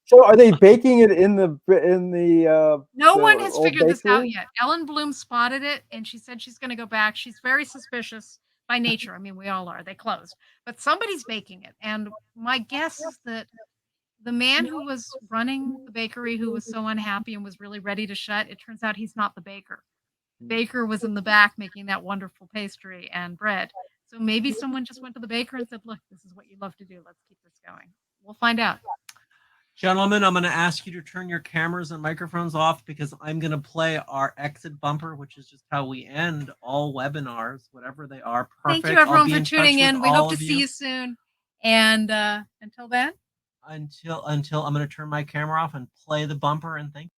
So are they baking it in the No one has old figured this out bakery? yet. Ellen Bloom spotted it and she said she's going to go back. She's very suspicious by nature. I mean, we all are. They closed, but somebody's baking it. And my guess is that the man who was running the bakery, who was so unhappy and was really ready to shut, it turns out he's not the baker. The baker was in the back making that wonderful pastry and bread. So maybe someone just went to the baker and said, look, this is what you love to do. Let's keep this going. We'll find out. Gentlemen, I'm going to ask you to turn your cameras and microphones off because I'm going to play our exit bumper, which is just how we end all webinars, whatever they are. Perfect. Thank you, everyone, for tuning in. We hope to see you soon. And until then? Until I'm going to turn my camera off and play the bumper and thank you.